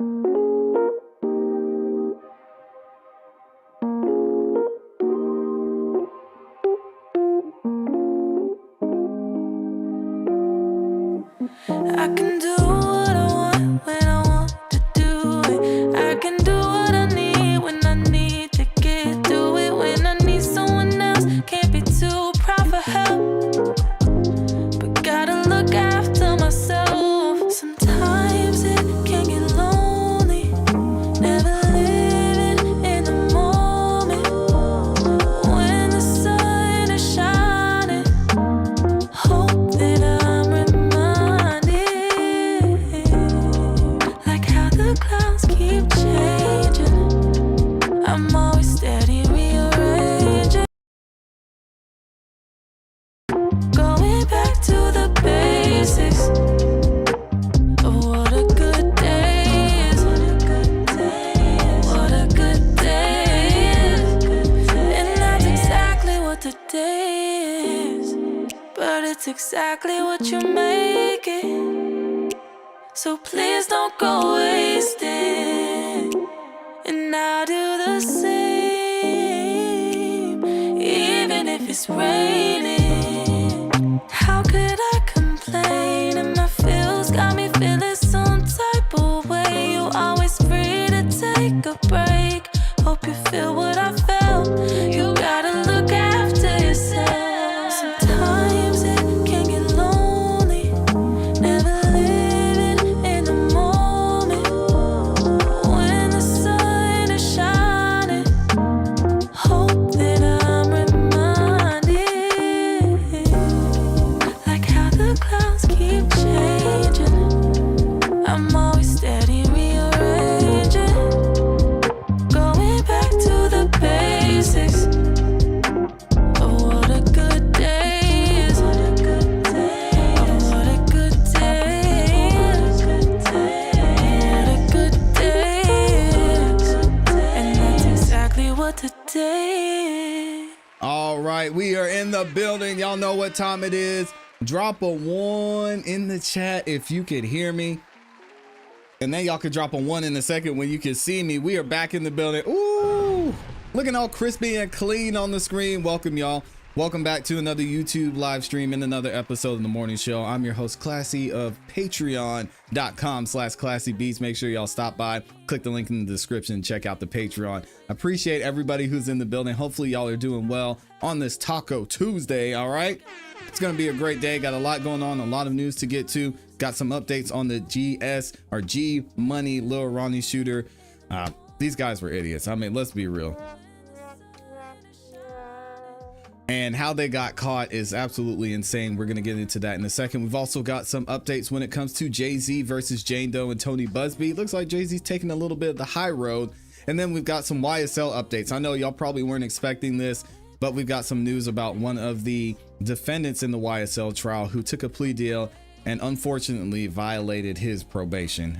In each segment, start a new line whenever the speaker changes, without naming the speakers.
I can do what I want when I want to do it. I can do what I need when I need to get through it. When I need someone else, can't be too proud for help, but gotta look after myself. Sometimes it can get lonely, never living in the moment. When the sun is shining, hope that I'm reminded, like how the clouds keep changing. I'm always steady rearranging, going back to the basics of what a good day is. What a good day is. And that's exactly what the day is. But it's exactly what you make it. So please don't go wasting. And I'll do the same, even if it's raining. How could I complain? And my feels got me feeling some type of way. You always free to take a break. Hope you feel what I felt. You gotta look after yourself. Sometimes it can get lonely, never living in the moment. When the sun is shining, hope that I'm reminded, like how the clouds keep changing. I'm always steady rearranging, going back to the basics of what a good day is. Of what a good day is. What a good day is. And that's exactly what the day is.
All right, we are in the building. Y'all know what time it is. Drop a 1 in the chat if you could hear me. And then y'all could drop a 1 in a second when you can see me. We are back in the building. Ooh, looking all crispy and clean on the screen. Welcome, y'all. Welcome back to another YouTube live stream and another episode of the morning show. I'm your host, Classy, of patreon.com/classybeats. Make sure y'all stop by, click the link in the description, check out the Patreon. I appreciate everybody who's in the building. Hopefully y'all are doing well on this Taco Tuesday. All right, it's gonna be a great day. Got a lot going on, a lot of news to get to. Got some updates on the GS or G Money Lil Ronnie shooter. These guys were idiots. I mean, let's be real. And how they got caught is absolutely insane. We're going to get into that in a second. We've also got some updates when it comes to Jay-Z versus Jane Doe and Tony Busby. Looks like Jay-Z's taking a little bit of the high road. And then we've got some YSL updates. I know y'all probably weren't expecting this, but we've got some news about one of the defendants in the YSL trial who took a plea deal and unfortunately violated his probation.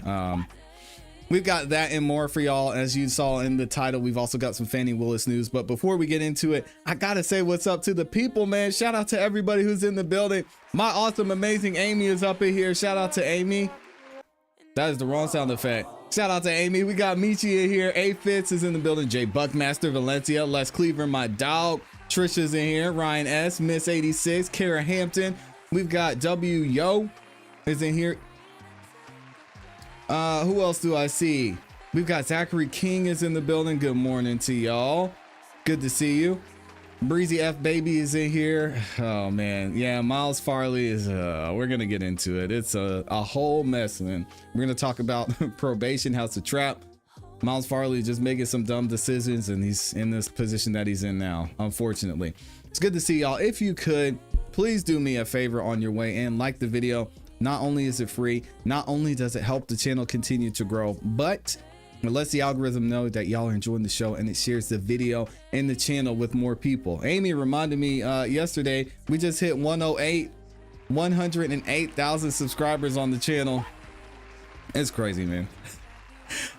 We've got that and more for y'all. As you saw in the title, we've also got some Fani Willis news. But before we get into it, I gotta say what's up to the people, man. Shout out to everybody who's in the building. My awesome, amazing Amy is up in here. Shout out to Amy. That is the wrong sound effect. Shout out to Amy. We got Michi in here. A Fitz is in the building. Jay Buckmaster, Valencia, Les Cleaver, my dog. Trisha's in here. Ryan S, Miss 86, Kara Hampton. We've got W Yo is in here. Who else do I see? We've got Zachary King is in the building. Good morning to y'all. Good to see you. Breezy F Baby is in here. Oh man, yeah, Miles Farley is we're gonna get into it. It's a whole mess, man. We're gonna talk about probation, House of Trap. Miles Farley just making some dumb decisions, and he's in this position that he's in now, unfortunately. It's good to see y'all. If you could, please do me a favor on your way in, like the video. Not only is it free, not only does it help the channel continue to grow, but it lets the algorithm know that y'all are enjoying the show, and it shares the video and the channel with more people. Amy reminded me yesterday, we just hit 108,000 subscribers on the channel. It's crazy, man.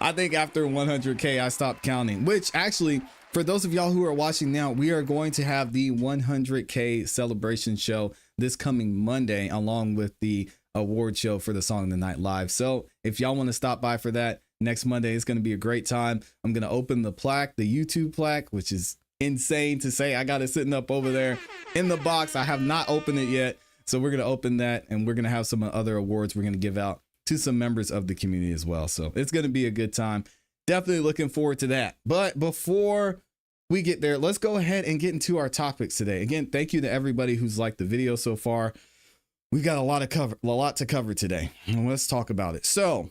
I think after 100K, I stopped counting, which actually, for those of y'all who are watching now, we are going to have the 100K celebration show this coming Monday, along with the award show for the Song of the Night Live. So if y'all want to stop by for that, next Monday. It's going to be a great time. I'm going to open the plaque, the YouTube plaque, which is insane to say. I got it sitting up over there in the box. I have not opened it yet. So we're going to open that, and we're going to have some other awards we're going to give out to some members of the community as well. So it's going to be a good time. Definitely looking forward to that. But before we get there, let's go ahead and get into our topics today. Again, thank you to everybody who's liked the video so far. We've got a lot to cover today, and let's talk about it. So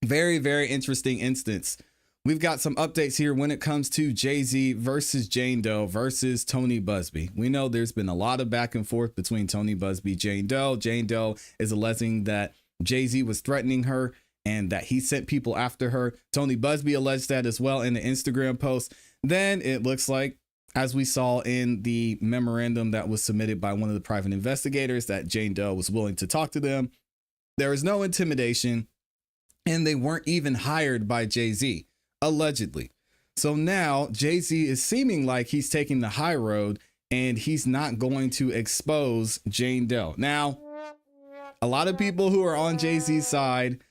very, very interesting instance. We've got some updates here when it comes to Jay-Z versus Jane Doe versus Tony Busby. We know there's been a lot of back and forth between Tony Busby, Jane Doe. Jane Doe is alleging that Jay-Z was threatening her and that he sent people after her. Tony Busby alleged that as well in the Instagram post. Then it looks like, as we saw in the memorandum that was submitted by one of the private investigators, that Jane Doe was willing to talk to them. There was no intimidation, and they weren't even hired by Jay-Z. Allegedly. So now Jay-Z is seeming like he's taking the high road and he's not going to expose Jane Doe. Now, a lot of people who are on Jay-Z's side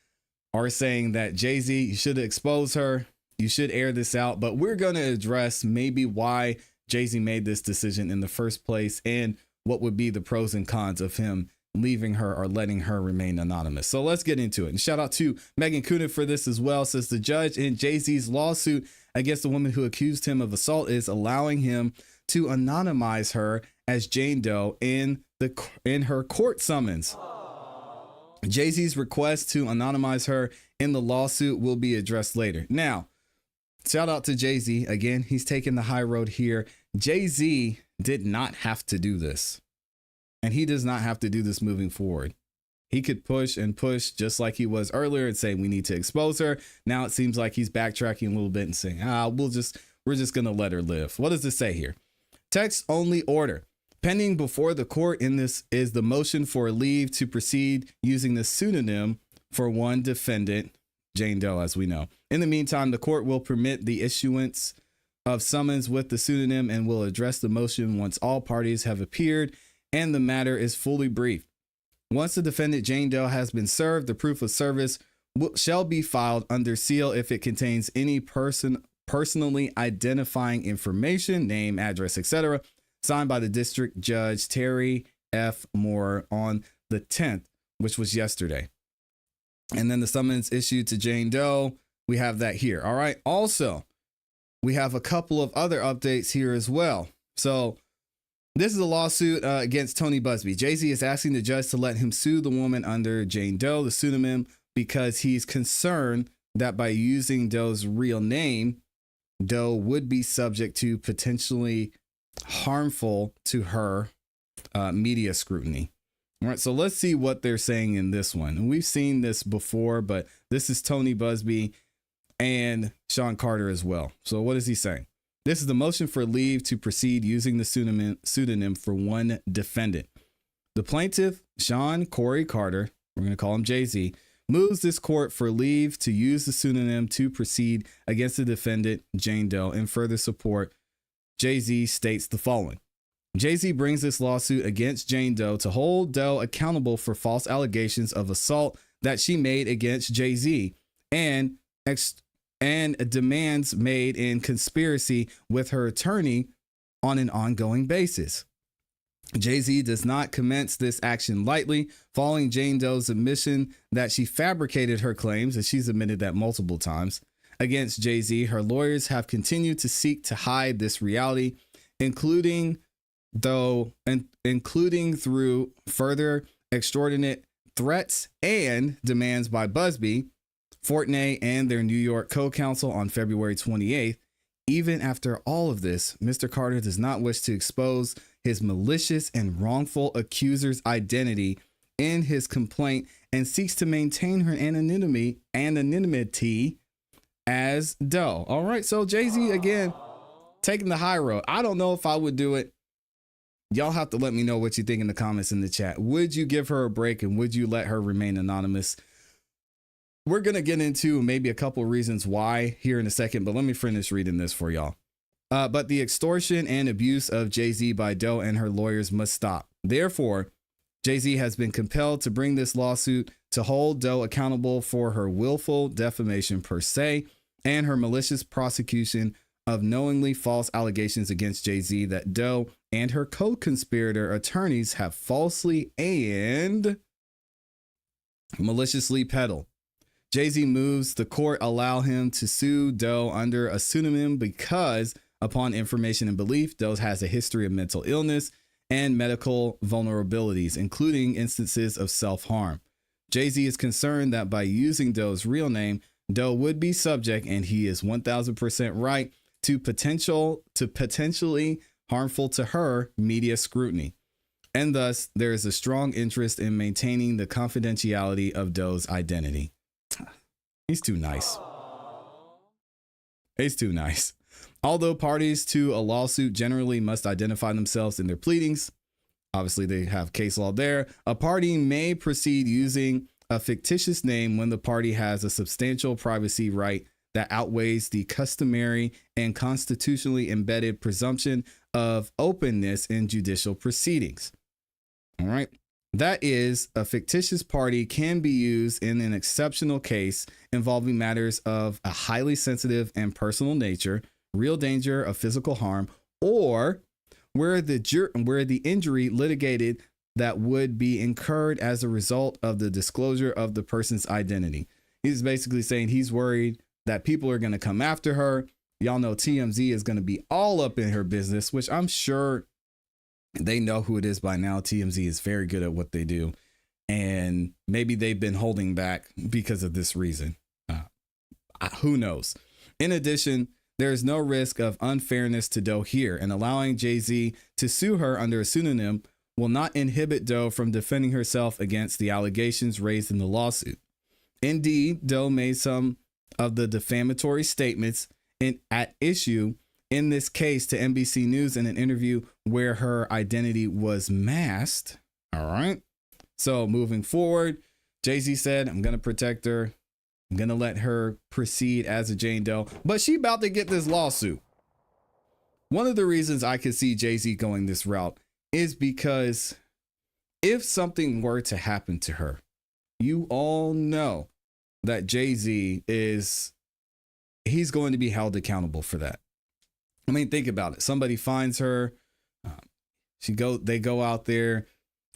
are saying that Jay-Z, you should expose her. You should air this out. But we're going to address maybe why Jay-Z made this decision in the first place and what would be the pros and cons of him leaving her or letting her remain anonymous. So let's get into it. And shout out to Megan Kunin for this as well. Says the judge in Jay-Z's lawsuit against the woman who accused him of assault is allowing him to anonymize her as Jane Doe in her court summons. Jay-Z's request to anonymize her in the lawsuit will be addressed later. Now, shout out to Jay-Z. Again, he's taking the high road here. Jay-Z did not have to do this. And he does not have to do this moving forward. He could push and push just like he was earlier and say, we need to expose her. Now it seems like he's backtracking a little bit and saying, we're just going to let her live. What does this say here? Text only order. Pending before the court in this is the motion for leave to proceed using the pseudonym for one defendant, Jane Doe, as we know. In the meantime, the court will permit the issuance of summons with the pseudonym and will address the motion once all parties have appeared and the matter is fully briefed. Once the defendant Jane Doe has been served, the proof of service shall be filed under seal if it contains any personally identifying information, name, address, etc., signed by the district judge Terry F. Moore on the 10th, which was yesterday. And then the summons issued to Jane Doe, we have that here. All right. Also, we have a couple of other updates here as well. So this is a lawsuit against Tony Busby. Jay-Z is asking the judge to let him sue the woman under Jane Doe, the pseudonym, because he's concerned that by using Doe's real name, Doe would be subject to potentially harmful to her media scrutiny. All right, so let's see what they're saying in this one. And we've seen this before, but this is Tony Busby and Sean Carter as well. So what is he saying? This is the motion for leave to proceed using the pseudonym for one defendant. The plaintiff, Sean Corey Carter, we're going to call him Jay-Z, moves this court for leave to use the pseudonym to proceed against the defendant, Jane Doe. In further support, Jay-Z states the following. Jay-Z brings this lawsuit against Jane Doe to hold Doe accountable for false allegations of assault that she made against Jay-Z and demands made in conspiracy with her attorney on an ongoing basis. Jay-Z does not commence this action lightly, following Jane Doe's admission that she fabricated her claims, and she's admitted that multiple times, against Jay-Z. Her lawyers have continued to seek to hide this reality, including through further extortionate threats and demands by Busby, Fortney, and their New York co-counsel on February 28th. Even after all of this, Mr. Carter does not wish to expose his malicious and wrongful accuser's identity in his complaint and seeks to maintain her anonymity as Doe. All right, so Jay-Z again taking the high road. I don't know if I would do it. Y'all have to let me know what you think in the comments in the chat. Would you give her a break and would you let her remain anonymous? We're going to get into maybe a couple of reasons why here in a second, but let me finish reading this for y'all. But the extortion and abuse of Jay-Z by Doe and her lawyers must stop. Therefore, Jay-Z has been compelled to bring this lawsuit to hold Doe accountable for her willful defamation per se and her malicious prosecution of knowingly false allegations against Jay-Z that Doe and her co-conspirator attorneys have falsely and maliciously peddled. Jay-Z moves the court allow him to sue Doe under a pseudonym because, upon information and belief, Doe has a history of mental illness and medical vulnerabilities, including instances of self-harm. Jay-Z is concerned that by using Doe's real name, Doe would be subject, and he is 1000% right, to potentially harmful to her media scrutiny. And thus, there is a strong interest in maintaining the confidentiality of Doe's identity. He's too nice. He's too nice. Although parties to a lawsuit generally must identify themselves in their pleadings, obviously they have case law there, a party may proceed using a fictitious name when the party has a substantial privacy right that outweighs the customary and constitutionally embedded presumption of openness in judicial proceedings. All right. That is, a fictitious party can be used in an exceptional case involving matters of a highly sensitive and personal nature, real danger of physical harm, or where the injury litigated that would be incurred as a result of the disclosure of the person's identity. He's basically saying he's worried that people are going to come after her. Y'all know TMZ is going to be all up in her business, which I'm sure they know who it is by now. TMZ is very good at what they do. And maybe they've been holding back because of this reason. Who knows? In addition, there is no risk of unfairness to Doe here, and allowing Jay-Z to sue her under a pseudonym will not inhibit Doe from defending herself against the allegations raised in the lawsuit. Indeed, Doe made some of the defamatory statements at issue in this case to NBC News in an interview where her identity was masked. All right. So moving forward, Jay-Z said, I'm going to protect her. I'm going to let her proceed as a Jane Doe, but she about to get this lawsuit. One of the reasons I could see Jay-Z going this route is because if something were to happen to her, you all know that Jay-Z he's going to be held accountable for that. I mean, think about it. Somebody finds her, they go out there,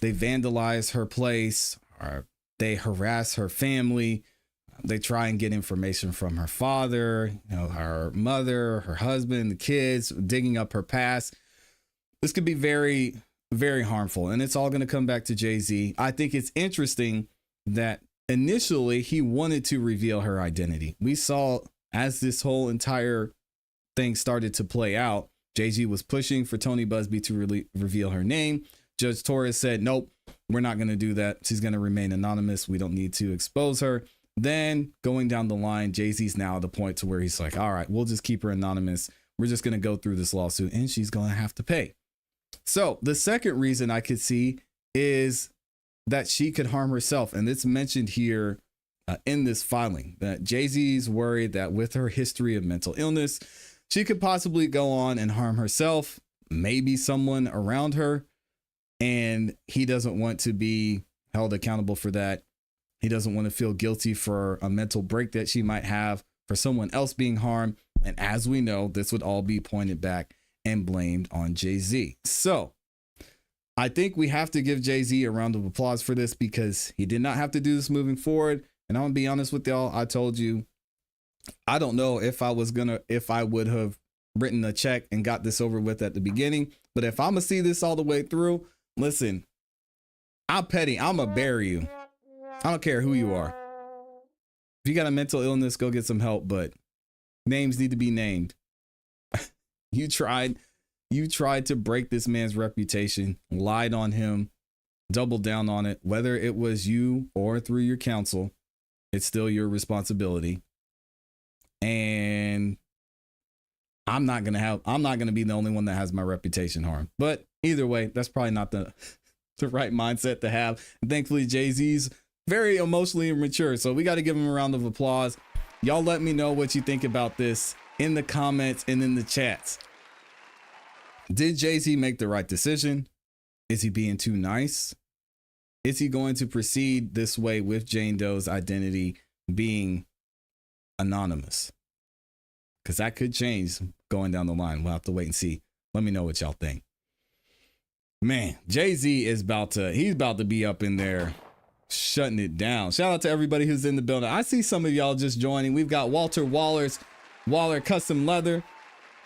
they vandalize her place, or they harass her family. They try and get information from her father, her mother, her husband, the kids, digging up her past. This could be very, very harmful. And it's all going to come back to Jay-Z. I think it's interesting that initially he wanted to reveal her identity. We saw as this whole entire thing started to play out, Jay-Z was pushing for Tony Busby to really reveal her name. Judge Torres said, nope, we're not going to do that. She's going to remain anonymous. We don't need to expose her. Then going down the line, Jay-Z's now at the point to where he's like, all right, we'll just keep her anonymous. We're just going to go through this lawsuit and she's going to have to pay. So the second reason I could see is that she could harm herself. And it's mentioned here in this filing that Jay-Z's worried that with her history of mental illness, she could possibly go on and harm herself, maybe someone around her. And he doesn't want to be held accountable for that. He doesn't want to feel guilty for a mental break that she might have, for someone else being harmed. And as we know, this would all be pointed back and blamed on Jay-Z. So I think we have to give Jay-Z a round of applause for this because he did not have to do this moving forward. And I'm gonna be honest with y'all. I told you, I don't know if I would have written a check and got this over with at the beginning, but if I'm gonna see this all the way through, listen, I'm petty. I'm gonna bury you. I don't care who you are. If you got a mental illness, go get some help, but names need to be named. You tried to break this man's reputation, lied on him, doubled down on it, whether it was you or through your counsel, it's still your responsibility. And I'm not going to be the only one that has my reputation harmed. But either way, that's probably not the right mindset to have. And thankfully, Jay-Z's very emotionally mature. So we got to give him a round of applause. Y'all let me know what you think about this in the comments and in the chats. Did Jay-Z make the right decision? Is he being too nice? Is he going to proceed this way with Jane Doe's identity being anonymous? Because that could change going down the line. We'll have to wait and see. Let me know what y'all think. Man, Jay-Z is he's about to be up in there shutting it down. Shout out to everybody who's in the building. I see some of y'all just joining. We've got Waller Custom Leather.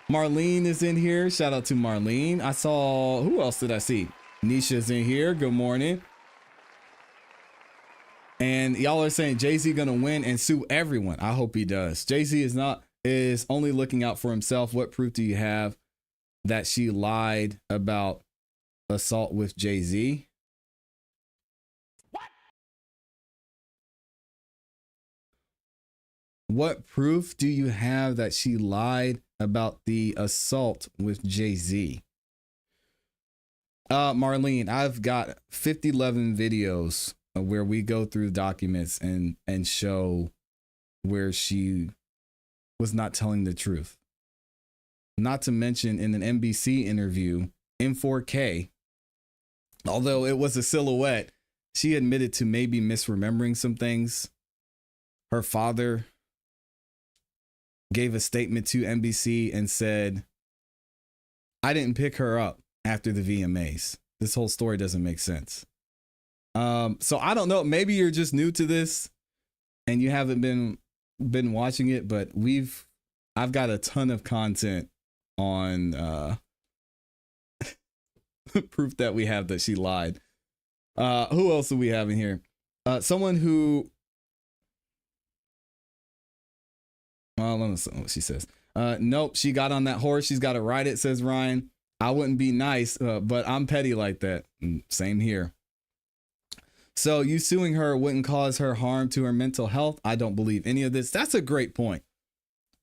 Marlene is in here. Shout out to Marlene. I saw, who else did I see? Nisha's in here. Good morning. And y'all are saying Jay-Z gonna win and sue everyone. I hope he does. Jay-Z is only looking out for himself. What proof do you have that she lied about assault with Jay-Z? What proof do you have that she lied about the assault with Jay-Z? Marlene, I've got 11 videos where we go through documents and show where she was not telling the truth. Not to mention in an NBC interview in 4K, although it was a silhouette, she admitted to maybe misremembering some things. Her father gave a statement to NBC and said, I didn't pick her up after the VMAs. This whole story doesn't make sense. So I don't know. Maybe you're just new to this and you haven't been watching it, but I've got a ton of content on proof that we have that she lied. Who else do we have in here? Someone who, let me see what she says. Nope, she got on that horse. She's got to ride it, says Ryan. I wouldn't be nice, but I'm petty like that. Same here. So you suing her wouldn't cause her harm to her mental health? I don't believe any of this. That's a great point.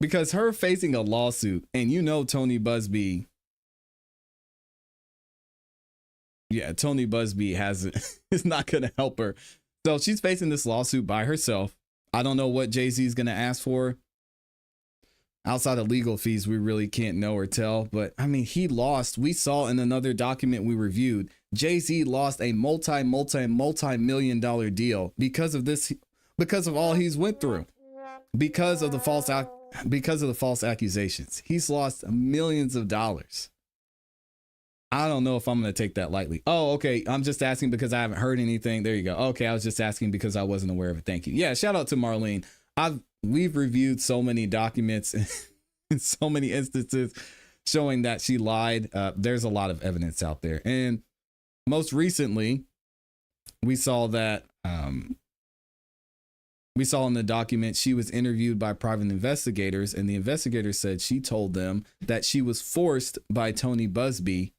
Because her facing a lawsuit, and you know Tony Busby, Tony Busby is not going to help her. So she's facing this lawsuit by herself. I don't know what Jay-Z is going to ask for. Outside of legal fees, we really can't know or tell. But I mean, he lost. We saw in another document we reviewed, Jay-Z lost a multi-million dollar deal because of this, because of all he's went through, because of the false accusations. He's lost millions of dollars. I don't know if I'm going to take that lightly. Oh, okay. I'm just asking because I haven't heard anything. There you go. Okay. I was just asking because I wasn't aware of it. Thank you. Yeah. Shout out to Marlene. We've reviewed so many documents and so many instances showing that she lied. There's a lot of evidence out there. And most recently, we saw that, we saw in the document, she was interviewed by private investigators, and the investigators said she told them that she was forced by Tony Busby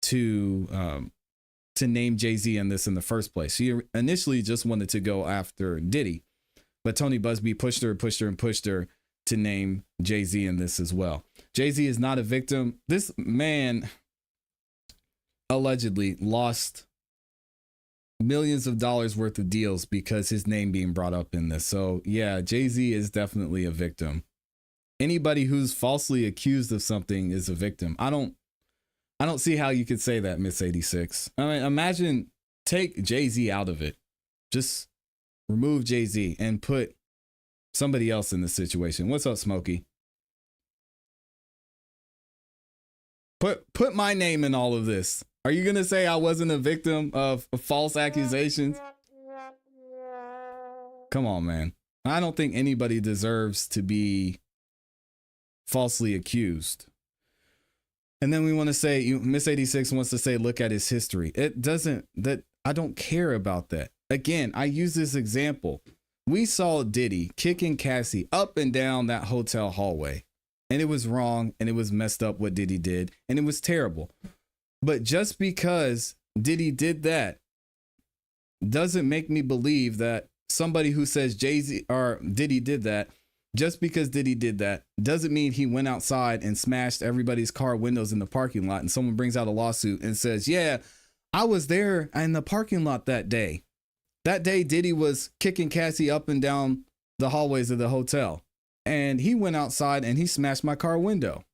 to name Jay-Z in this in the first place. She initially just wanted to go after Diddy, but Tony Busby pushed her to name Jay-Z in this as well. Jay-Z is not a victim. This man allegedly lost millions of dollars worth of deals because his name being brought up in this. So yeah, Jay-Z is definitely a victim. Anybody who's falsely accused of something is a victim. I don't see how you could say that, Miss 86. I mean, imagine, take Jay-Z out of it. Just remove Jay-Z and put somebody else in the situation. What's up, Smokey? Put my name in all of this. Are you going to say I wasn't a victim of false accusations? Come on, man. I don't think anybody deserves to be falsely accused. And then we want to say, Miss 86 wants to say, look at his history. I don't care about that. Again, I use this example. We saw Diddy kicking Cassie up and down that hotel hallway, and it was wrong, and it was messed up what Diddy did, and it was terrible. But just because Diddy did that doesn't make me believe that somebody who says Jay-Z or Diddy did that, just because Diddy did that doesn't mean he went outside and smashed everybody's car windows in the parking lot, and someone brings out a lawsuit and says, yeah, I was there in the parking lot that day. That day, Diddy was kicking Cassie up and down the hallways of the hotel, and he went outside and he smashed my car window.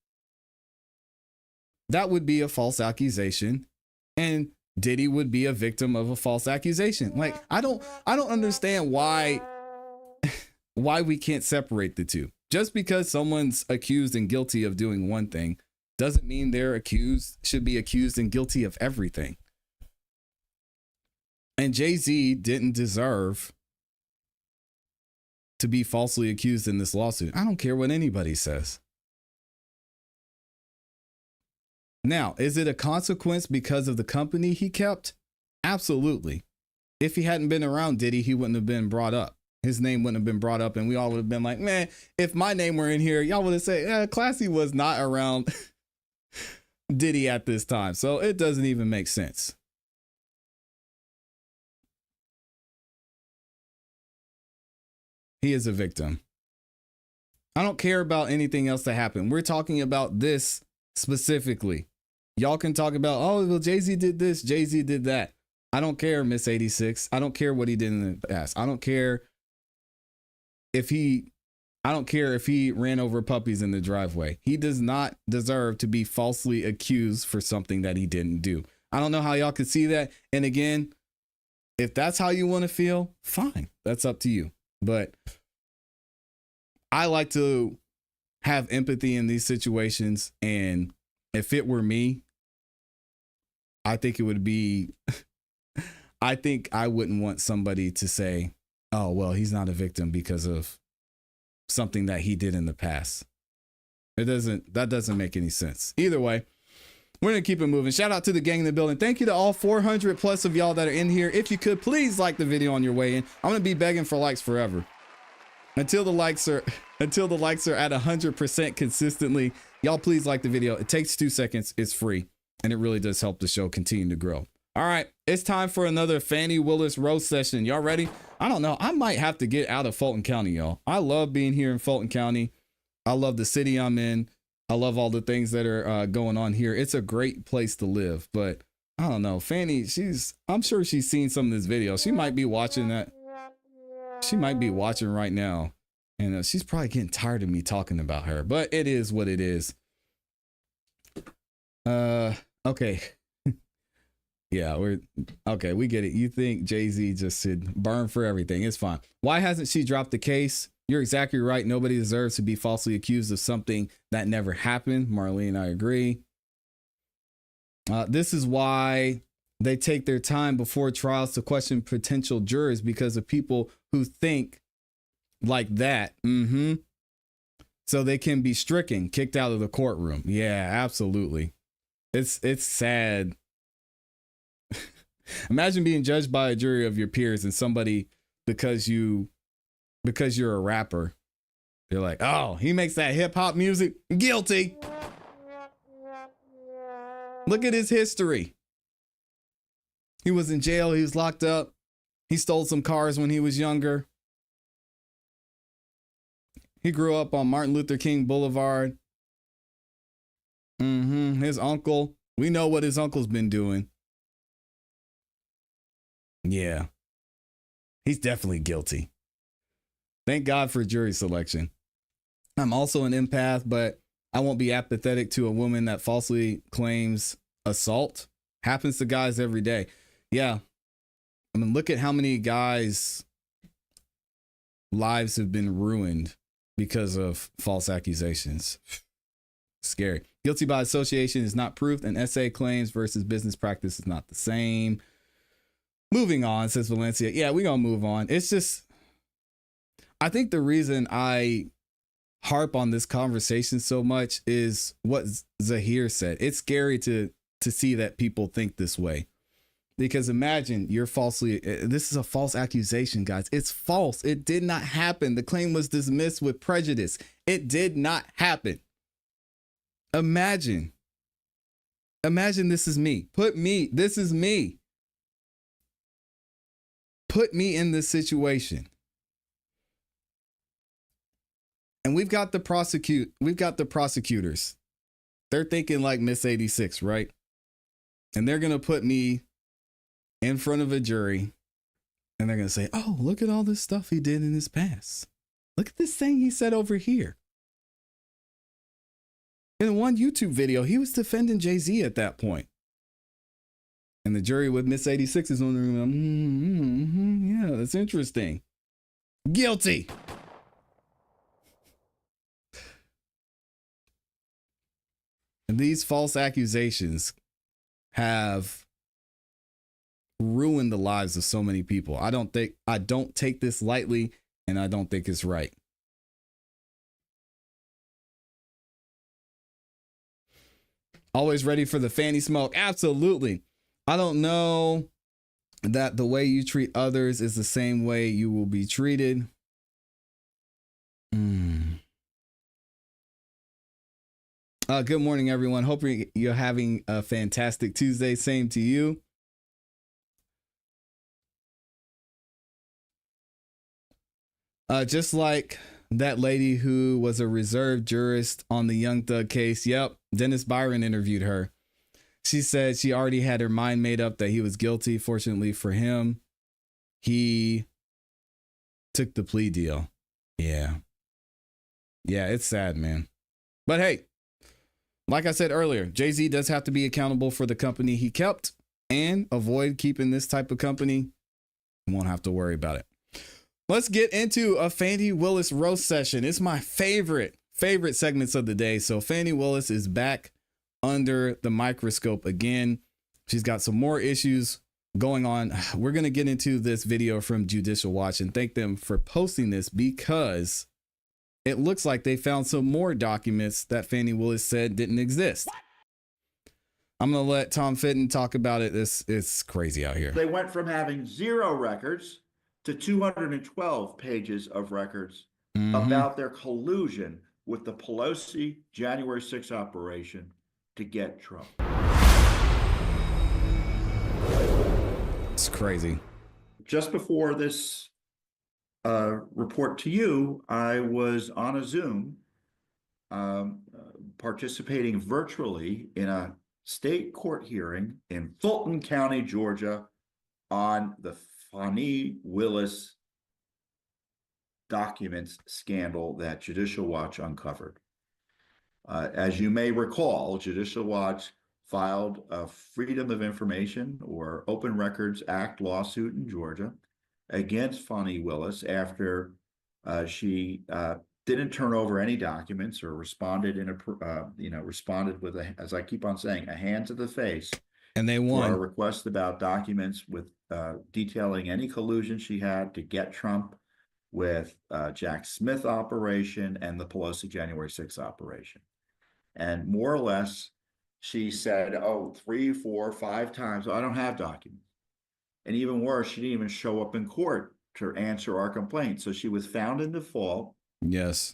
That would be a false accusation. And Diddy would be a victim of a false accusation. Like, I don't understand why we can't separate the two. Just because someone's accused and guilty of doing one thing doesn't mean they're should be accused and guilty of everything. And Jay-Z didn't deserve to be falsely accused in this lawsuit. I don't care what anybody says. Now, is it a consequence because of the company he kept? Absolutely. If he hadn't been around Diddy, he wouldn't have been brought up. His name wouldn't have been brought up, and we all would have been like, man, if my name were in here, y'all would have said, Classy was not around Diddy at this time. So it doesn't even make sense. He is a victim. I don't care about anything else that happened. We're talking about this specifically. Y'all can talk about, oh, well, Jay-Z did this, Jay-Z did that. I don't care, Miss 86. I don't care what he did in the past. I don't care if he ran over puppies in the driveway. He does not deserve to be falsely accused for something that he didn't do. I don't know how y'all could see that. And again, if that's how you want to feel, fine. That's up to you. But I like to have empathy in these situations. And if it were me, I think it would be, I think I wouldn't want somebody to say, oh, well, he's not a victim because of something that he did in the past. That doesn't make any sense. Either way, we're going to keep it moving. Shout out to the gang in the building. Thank you to all 400 plus of y'all that are in here. If you could, please like the video on your way in. I'm going to be begging for likes forever. Until the likes are at 100% consistently. Y'all please like the video. It takes 2 seconds. It's free. And it really does help the show continue to grow. All right, it's time for another Fani Willis roast session. Y'all ready? I don't know. I might have to get out of Fulton County, y'all. I love being here in Fulton County. I love the city I'm in. I love all the things that are going on here. It's a great place to live. But I don't know. Fani, I'm sure she's seen some of this video. She might be watching that. She might be watching right now. And she's probably getting tired of me talking about her. But it is what it is. Okay. Yeah, we get it. You think Jay-Z just should burn for everything. It's fine. Why hasn't she dropped the case? You're exactly right. Nobody deserves to be falsely accused of something that never happened. Marlene, I agree. This is why they take their time before trials to question potential jurors, because of people who think like that. So they can be stricken, kicked out of the courtroom. Yeah, absolutely. It's sad. Imagine being judged by a jury of your peers and somebody, because you're a rapper, they're like, oh, he makes that hip hop music, guilty. Look at his history. He was in jail. He was locked up. He stole some cars when he was younger. He grew up on Martin Luther King Boulevard. His uncle, we know what his uncle's been doing. Yeah, he's definitely guilty. Thank God for jury selection. I'm also an empath, but I won't be apathetic to a woman that falsely claims assault. Happens to guys every day. Yeah. I mean, look at how many guys' lives have been ruined because of false accusations. Scary. Guilty by association is not proof, and SA claims versus business practice is not the same. Moving on, says Valencia. Yeah, we're going to move on. It's just, I think the reason I harp on this conversation so much is what Zahir said. It's scary to see that people think this way, because imagine you're this is a false accusation, guys. It's false. It did not happen. The claim was dismissed with prejudice. It did not happen. Imagine this is me. This is me. Put me in this situation. And we've got the prosecutors. They're thinking like Miss 86, right? And they're going to put me in front of a jury, and they're going to say, oh, look at all this stuff he did in his past. Look at this thing he said over here. In one YouTube video, he was defending Jay-Z at that point. And the jury with Miss 86 is on the room. Yeah, that's interesting. Guilty. And these false accusations have ruined the lives of so many people. I don't take this lightly, and I don't think it's right. Always ready for the Fani smoke. Absolutely. I don't know that the way you treat others is the same way you will be treated. Good morning, everyone. Hope you're having a fantastic Tuesday. Same to you. Just like that lady who was a reserve jurist on the Young Thug case. Yep. Dennis Byron interviewed her. She said she already had her mind made up that he was guilty. Fortunately for him, he took the plea deal. Yeah. Yeah, it's sad, man. But hey, like I said earlier, Jay-Z does have to be accountable for the company he kept and avoid keeping this type of company. You won't have to worry about it. Let's get into a Fani Willis roast session. It's my favorite segments of the day. So Fani Willis is back under the microscope again. She's got some more issues going on. We're going to get into this video from Judicial Watch and thank them for posting this because it looks like they found some more documents that Fani Willis said didn't exist. I'm going to let Tom Fitton talk about it. It's crazy out here.
They went from having 0 records to 212 pages of records about their collusion with the Pelosi January 6th operation to get Trump.
It's crazy.
Just before this report to you, I was on a Zoom participating virtually in a state court hearing in Fulton County, Georgia, on the Fani Willis documents scandal that Judicial Watch uncovered. As you may recall, Judicial Watch filed a Freedom of Information or Open Records Act lawsuit in Georgia against Fani Willis after she didn't turn over any documents or responded responded with as I keep on saying, a hand to the face.
And they won.
For a request about documents with detailing any collusion she had to get Trump with Jack Smith operation and the Pelosi January 6th operation. And more or less, she said, 3, 4, 5 times, I don't have documents. And even worse, she didn't even show up in court to answer our complaint. So she was found in default.
Yes.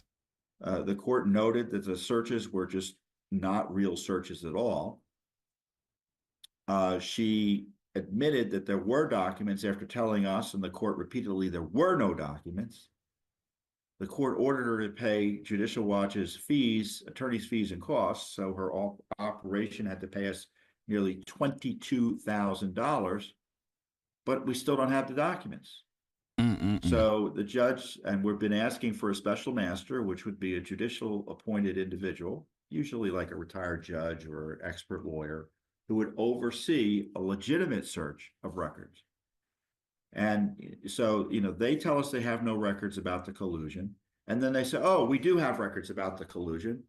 The court noted that the searches were just not real searches at all. She admitted that there were documents after telling us and the court repeatedly there were no documents. The court ordered her to pay Judicial Watch's fees, attorney's fees and costs. So her operation had to pay us nearly $22,000, but we still don't have the documents. So the judge, and we've been asking for a special master, which would be a judicial appointed individual, usually like a retired judge or an expert lawyer, who would oversee a legitimate search of records. And so, they tell us they have no records about the collusion. And then they say, we do have records about the collusion.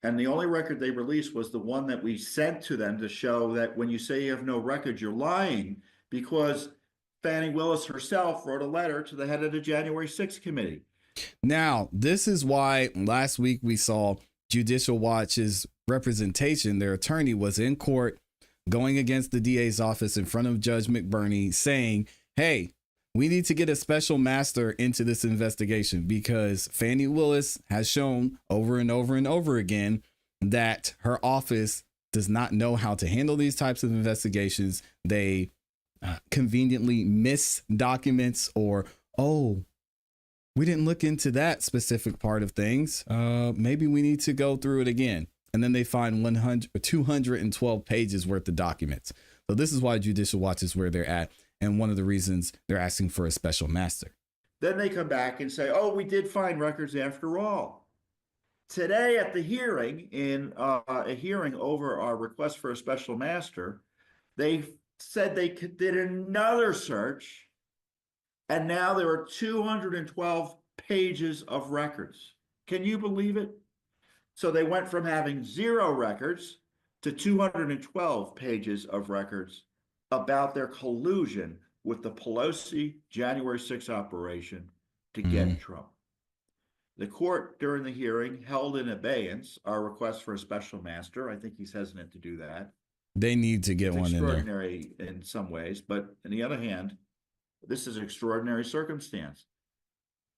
And the only record they released was the one that we sent to them to show that when you say you have no records, you're lying, because Fani Willis herself wrote a letter to the head of the January 6th committee.
Now, this is why last week we saw Judicial Watch's representation. Their attorney was in court going against the DA's office in front of Judge McBurney saying, hey, we need to get a special master into this investigation because Fani Willis has shown over and over and over again that her office does not know how to handle these types of investigations. They conveniently miss documents or, we didn't look into that specific part of things. Maybe we need to go through it again. And then they find 212 pages worth of documents. So this is why Judicial Watch is where they're at. And one of the reasons they're asking for a special master.
Then they come back and say, we did find records after all. Today at the hearing, in a hearing over our request for a special master, They said they did another search, and now there are 212 pages of records. Can you believe it? So they went from having 0 records to 212 pages of records about their collusion with the Pelosi January 6 operation to get Trump. The court during the hearing held in abeyance our request for a special master. I think he's hesitant to do that.
They need to get one in there.
Extraordinary in some ways, but on the other hand, this is an extraordinary circumstance.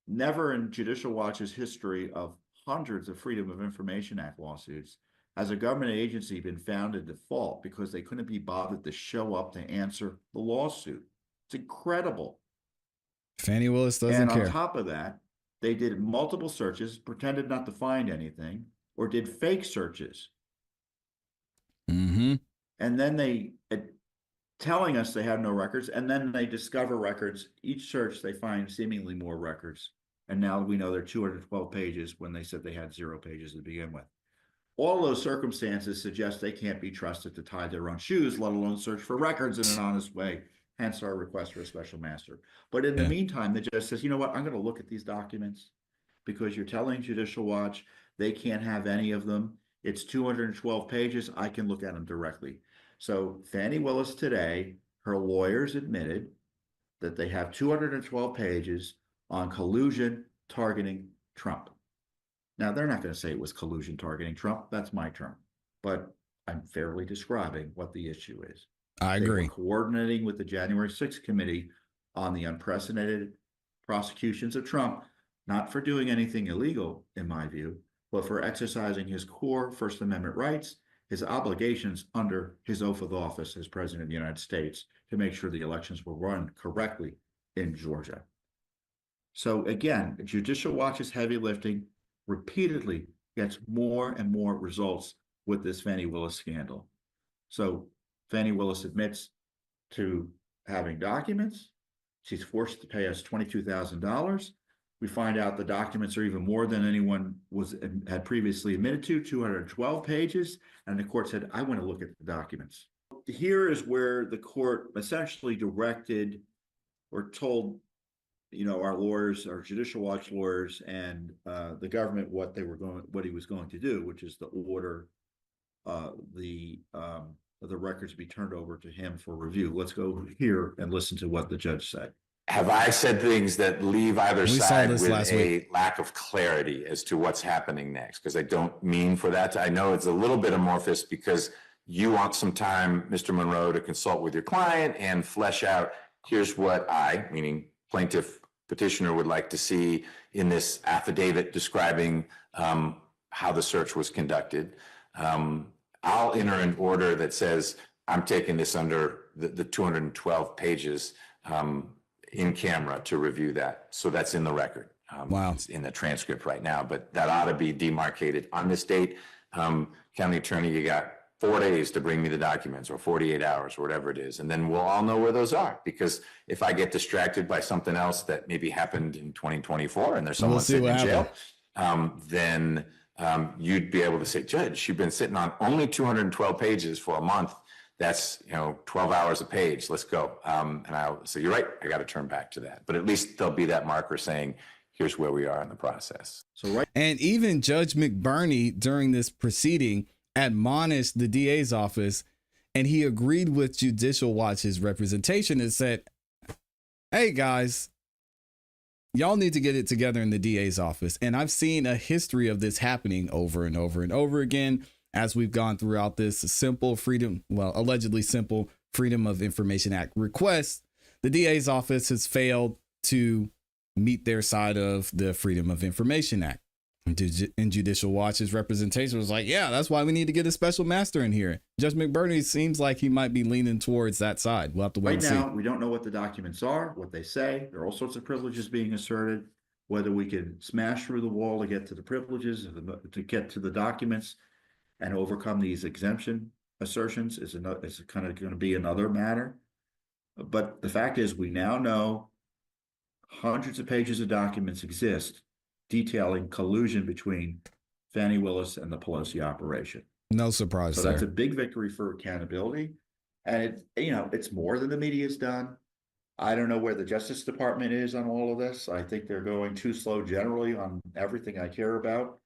Never in Judicial Watch's history of hundreds of Freedom of Information Act lawsuits has a government agency been found in default because they couldn't be bothered to show up to answer the lawsuit. It's incredible.
Fani Willis doesn't care.
And on top of that, they did multiple searches, pretended not to find anything, or did fake searches.
Mm-hmm.
And then they telling us they have no records, and then they discover records. Each search, they find seemingly more records. And now we know they're 212 pages when they said they had 0 pages to begin with. All those circumstances suggest they can't be trusted to tie their own shoes, let alone search for records in an honest way. Hence our request for a special master. But in the meantime, the judge says, you know what, I'm going to look at these documents because you're telling Judicial Watch they can't have any of them. It's 212 pages. I can look at them directly. So Fani Willis today, her lawyers admitted that they have 212 pages on collusion targeting Trump. Now, they're not going to say it was collusion targeting Trump. That's my term. But I'm fairly describing what the issue is.
I agree.
They were coordinating with the January 6th committee on the unprecedented prosecutions of Trump, not for doing anything illegal, in my view, but for exercising his core First Amendment rights, his obligations under his oath of office as President of the United States to make sure the elections were run correctly in Georgia. So again, Judicial Watch's heavy lifting repeatedly gets more and more results with this Fani Willis scandal. So Fani Willis admits to having documents. She's forced to pay us $22,000. We find out the documents are even more than anyone had previously admitted to, 212 pages. And the court said, I want to look at the documents. Here is where the court essentially directed or told, our lawyers, our Judicial Watch lawyers, and the government what he was going to do, which is to order the records be turned over to him for review. Let's go here and listen to what the judge said.
Have I said things that leave either side with a lack of clarity as to what's happening next? Because I don't mean for that. I know it's a little bit amorphous because you want some time, Mr. Monroe, to consult with your client and flesh out, here's what I, meaning plaintiff petitioner, would like to see in this affidavit describing how the search was conducted. I'll enter an order that says I'm taking this under the 212 pages in camera to review that. So that's in the record.
Wow.
It's in the transcript right now, but that ought to be demarcated on this date. County attorney, you got 4 days to bring me the documents, or 48 hours, or whatever it is. And then we'll all know where those are. Because if I get distracted by something else that maybe happened in 2024 and there's someone sitting in jail, then you'd be able to say, Judge, you've been sitting on only 212 pages for a month. That's 12 hours a page. Let's go. And I'll say, you're right. I got to turn back to that. But at least there'll be that marker saying, here's where we are in the process.
And even Judge McBurney during this proceeding admonished the DA's office, and he agreed with Judicial Watch's representation and said, hey guys, y'all need to get it together in the DA's office. And I've seen a history of this happening over and over and over again as we've gone throughout this allegedly simple Freedom of Information Act request. The DA's office has failed to meet their side of the Freedom of Information Act. And Judicial Watch's representation was like, yeah, that's why we need to get a special master in here. Judge McBurney seems like he might be leaning towards that side. We'll have to wait and see.
Right now, we don't know what the documents are, what they say. There are all sorts of privileges being asserted. Whether we can smash through the wall to get to the privileges, to get to the documents, and overcome these exemption assertions is kind of going to be another matter. But the fact is, we now know hundreds of pages of documents exist detailing collusion between Fani Willis and the Pelosi operation.
No surprise.
So that's a big victory for accountability. And it's more than the media's done. I don't know where the Justice Department is on all of this. I think they're going too slow generally on everything I care about,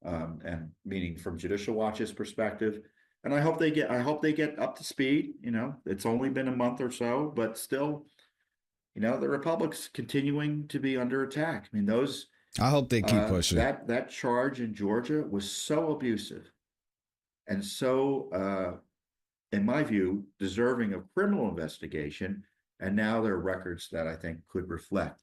and meaning from Judicial Watch's perspective. And I hope they get up to speed. It's only been a month or so, but still, the Republic's continuing to be under attack. I mean,
I hope they keep pushing.
That charge in Georgia was so abusive and so, in my view, deserving of criminal investigation. And now there are records that I think could reflect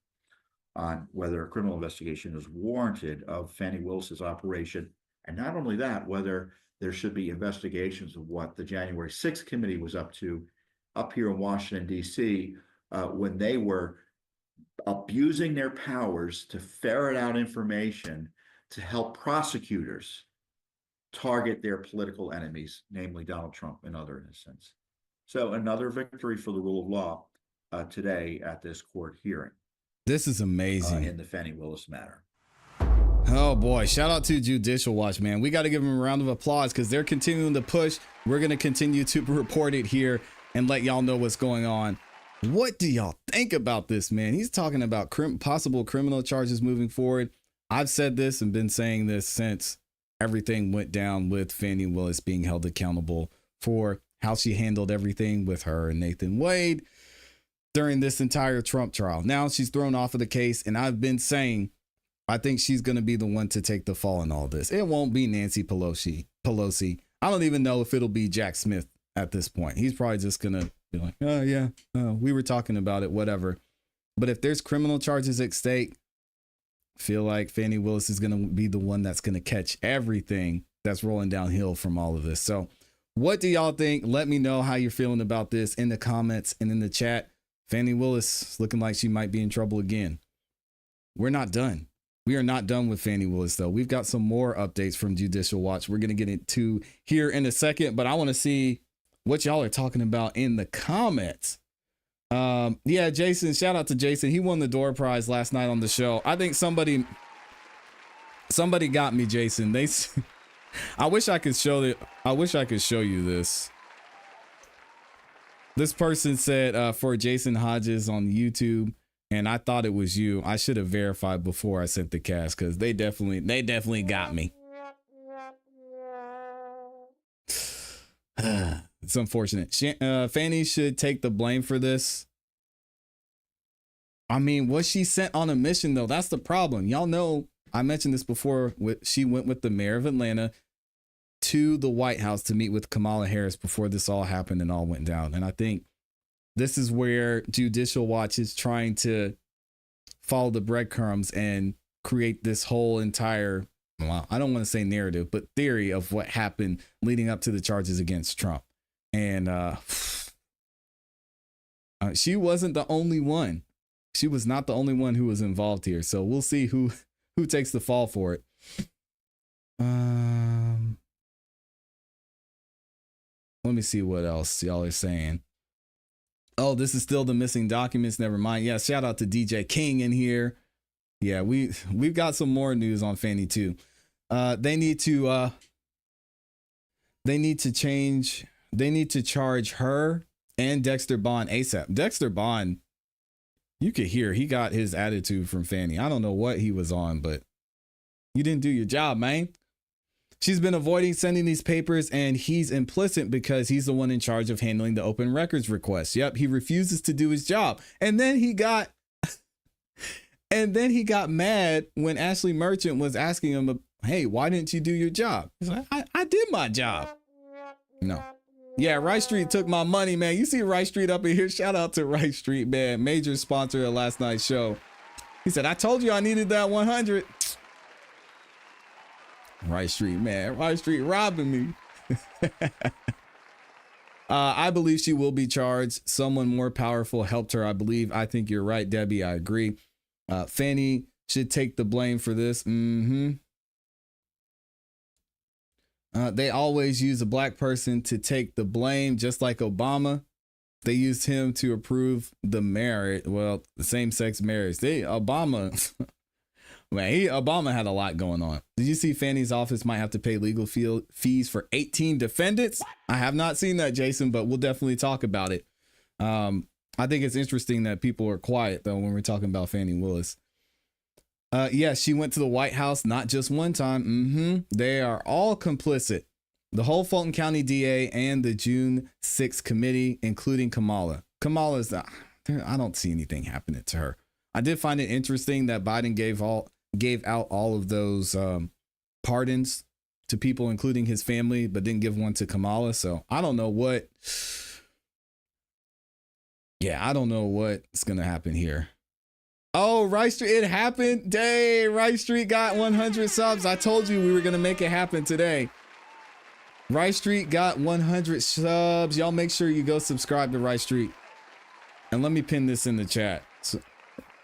on whether a criminal investigation is warranted of Fani Willis's operation. And not only that, whether there should be investigations of what the January 6th committee was up to up here in Washington, D.C., when they were abusing their powers to ferret out information to help prosecutors target their political enemies, namely Donald Trump and other innocents. So another victory for the rule of law today at this court hearing.
This is amazing.
In the Fani Willis matter.
Oh boy, shout out to Judicial Watch, man. We got to give them a round of applause because they're continuing to push. We're going to continue to report it here and let y'all know what's going on. What do y'all think about this, man? He's talking about possible criminal charges moving forward. I've said this and been saying this since everything went down with Fani Willis being held accountable for how she handled everything with her and Nathan Wade during this entire Trump trial. Now she's thrown off of the case, and I've been saying I think she's going to be the one to take the fall in all this. It won't be Nancy Pelosi. I don't even know if it'll be Jack Smith at this point. He's probably just going to be like, oh yeah, we were talking about it, whatever. But if there's criminal charges at stake, I feel like Fani Willis is going to be the one that's going to catch everything that's rolling downhill from all of this. So what do y'all think? Let me know how you're feeling about this in the comments and in the chat. Fani Willis looking like she might be in trouble again. We're not done. We are not done with Fani Willis, though. We've got some more updates from Judicial Watch. We're going to get into here in a second, but I want to see what y'all are talking about in the comments. Yeah, Jason, shout out to Jason. He won the door prize last night on the show. I think somebody got me, Jason. I wish I could show you this. This person said for Jason Hodges on YouTube, and I thought it was you. I should have verified before I sent the cast because they definitely got me. It's unfortunate. Fani should take the blame for this. I mean, was she sent on a mission though? That's the problem. Y'all know I mentioned this before. She went with the mayor of Atlanta to the White House to meet with Kamala Harris before this all happened and all went down. And I think this is where Judicial Watch is trying to follow the breadcrumbs and create this whole entire, well, I don't want to say narrative, but theory of what happened leading up to the charges against Trump. And she wasn't the only one. She was not the only one who was involved here. So we'll see who takes the fall for it. Let me see what else y'all are saying. Oh, this is still the missing documents. Never mind. Yeah, shout out to DJ King in here. Yeah, we've got some more news on Fani too. They need to charge her and Dexter Bond ASAP. Dexter Bond, you could hear he got his attitude from Fani. I don't know what he was on, but you didn't do your job, man. She's been avoiding sending these papers, and he's implicit because he's the one in charge of handling the open records request. Yep, he refuses to do his job. And then he got mad when Ashley Merchant was asking him, hey, why didn't you do your job? He's like, I did my job. No. Yeah, Rice Street took my money, man. You see Rice Street up in here. Shout out to Rice Street, man. Major sponsor of last night's show. He said, I told you I needed that 100. Rice Street, man. Rice Street robbing me. I believe she will be charged. Someone more powerful helped her, I believe. I think you're right, Debbie. I agree. Fani should take the blame for this. They always use a black person to take the blame, just like Obama. They used him to approve the marriage. Well, the same-sex marriage. Obama Man, Obama had a lot going on. Did you see Fani's office might have to pay legal fees for 18 defendants? I have not seen that, Jason, but we'll definitely talk about it. I think it's interesting that people are quiet, though, when we're talking about Fani Willis. Yes, she went to the White House not just one time. They are all complicit. The whole Fulton County DA and the June 6th committee, including Kamala. Kamala's not, I don't see anything happening to her. I did find it interesting that Biden gave out all of those pardons to people, including his family, but didn't give one to Kamala. So I don't know what. Yeah, I don't know what's going to happen here. Oh, Rice Street, it happened. Day, Rice Street got 100 subs. I told you we were going to make it happen today. Rice Street got 100 subs. Y'all make sure you go subscribe to Rice Street. And let me pin this in the chat.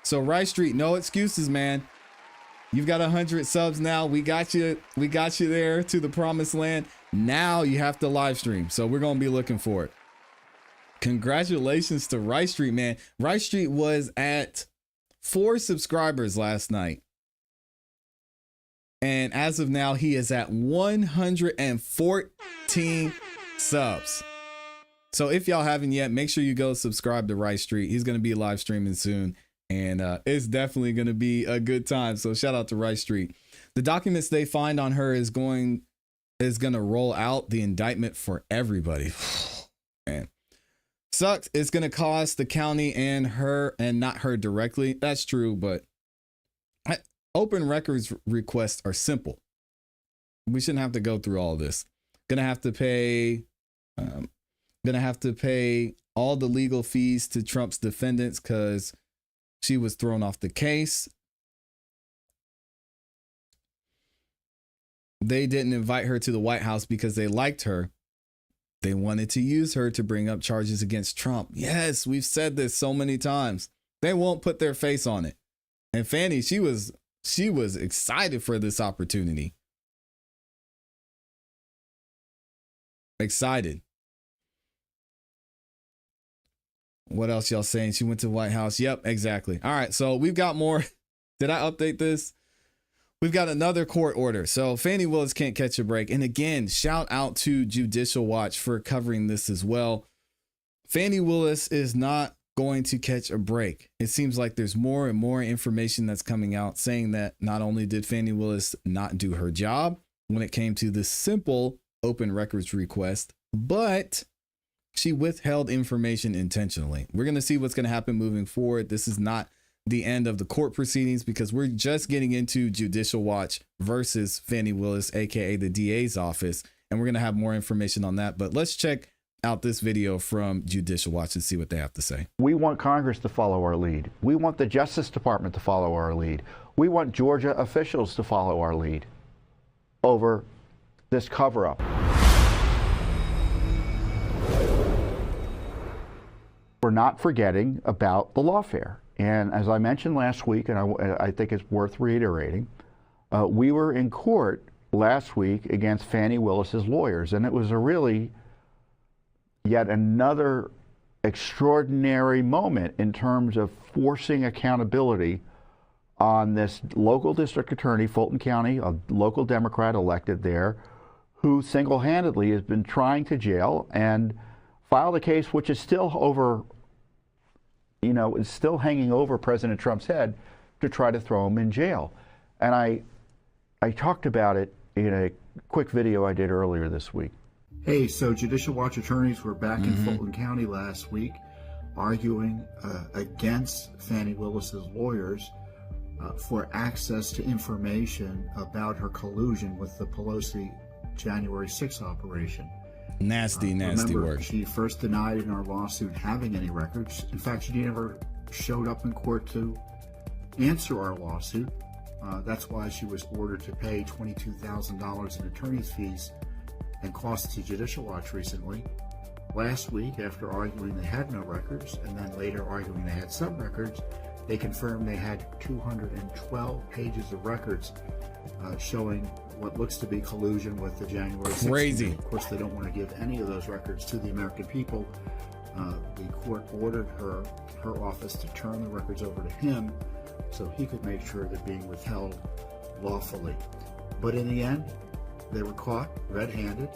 So Rice Street, no excuses, man. You've got 100 subs now. We got you there to the promised land. Now you have to live stream. So we're going to be looking for it. Congratulations to Rice Street, man. Rice Street was at 4 subscribers last night. And as of now, he is at 114 subs. So if y'all haven't yet, make sure you go subscribe to Rice Street. He's going to be live streaming soon. And it's definitely going to be a good time. So shout out to Rice Street. The documents they find on her is going to roll out the indictment for everybody. Man. Sucks. It's going to cost the county and her, and not her directly. That's true, but open records requests are simple. We shouldn't have to go through all this. Gonna have to pay all the legal fees to Trump's defendants because she was thrown off the case. They didn't invite her to the White House because they liked her. They wanted to use her to bring up charges against Trump. Yes, we've said this so many times. They won't put their face on it. And Fani, she was excited for this opportunity. Excited. What else y'all saying? She went to the White House. Yep, exactly. All right, so we've got more. Did I update this? We've got another court order. So Fani Willis can't catch a break. And again, shout out to Judicial Watch for covering this as well. Fani Willis is not going to catch a break. It seems like there's more and more information that's coming out saying that not only did Fani Willis not do her job when it came to this simple open records request, but she withheld information intentionally. We're going to see what's going to happen moving forward. This is not the end of the court proceedings because we're just getting into Judicial Watch versus Fani Willis, aka the DA's office, and we're going to have more information on that. But let's check out this video from Judicial Watch and see what they have to say.
We want Congress to follow our lead. We want the Justice Department to follow our lead. We want Georgia officials to follow our lead over this cover-up. We're not forgetting about the lawfare. And as I mentioned last week, and I think it's worth reiterating, we were in court last week against Fani Willis's lawyers, and it was a really yet another extraordinary moment in terms of forcing accountability on this local district attorney, Fulton County, a local Democrat elected there, who single-handedly has been trying to jail and filed a case which is still over, is still hanging over President Trump's head to try to throw him in jail. And I talked about it in a quick video I did earlier this week.
Hey, so Judicial Watch attorneys were back in Fulton County last week arguing against Fani Willis's lawyers for access to information about her collusion with the Pelosi January 6th operation.
Nasty
remember,
work.
She first denied in our lawsuit having any records. In fact, she never showed up in court to answer our lawsuit. That's why she was ordered to pay $22,000 in attorney's fees and costs to Judicial Watch recently. Last week, after arguing they had no records, and then later arguing they had some records, they confirmed they had 212 pages of records showing what looks to be collusion with the January 6th.
Crazy.
Of course, they don't want to give any of those records to the American people. The court ordered her office to turn the records over to him
so he could make sure they're being withheld lawfully. But in the end, they were caught red-handed,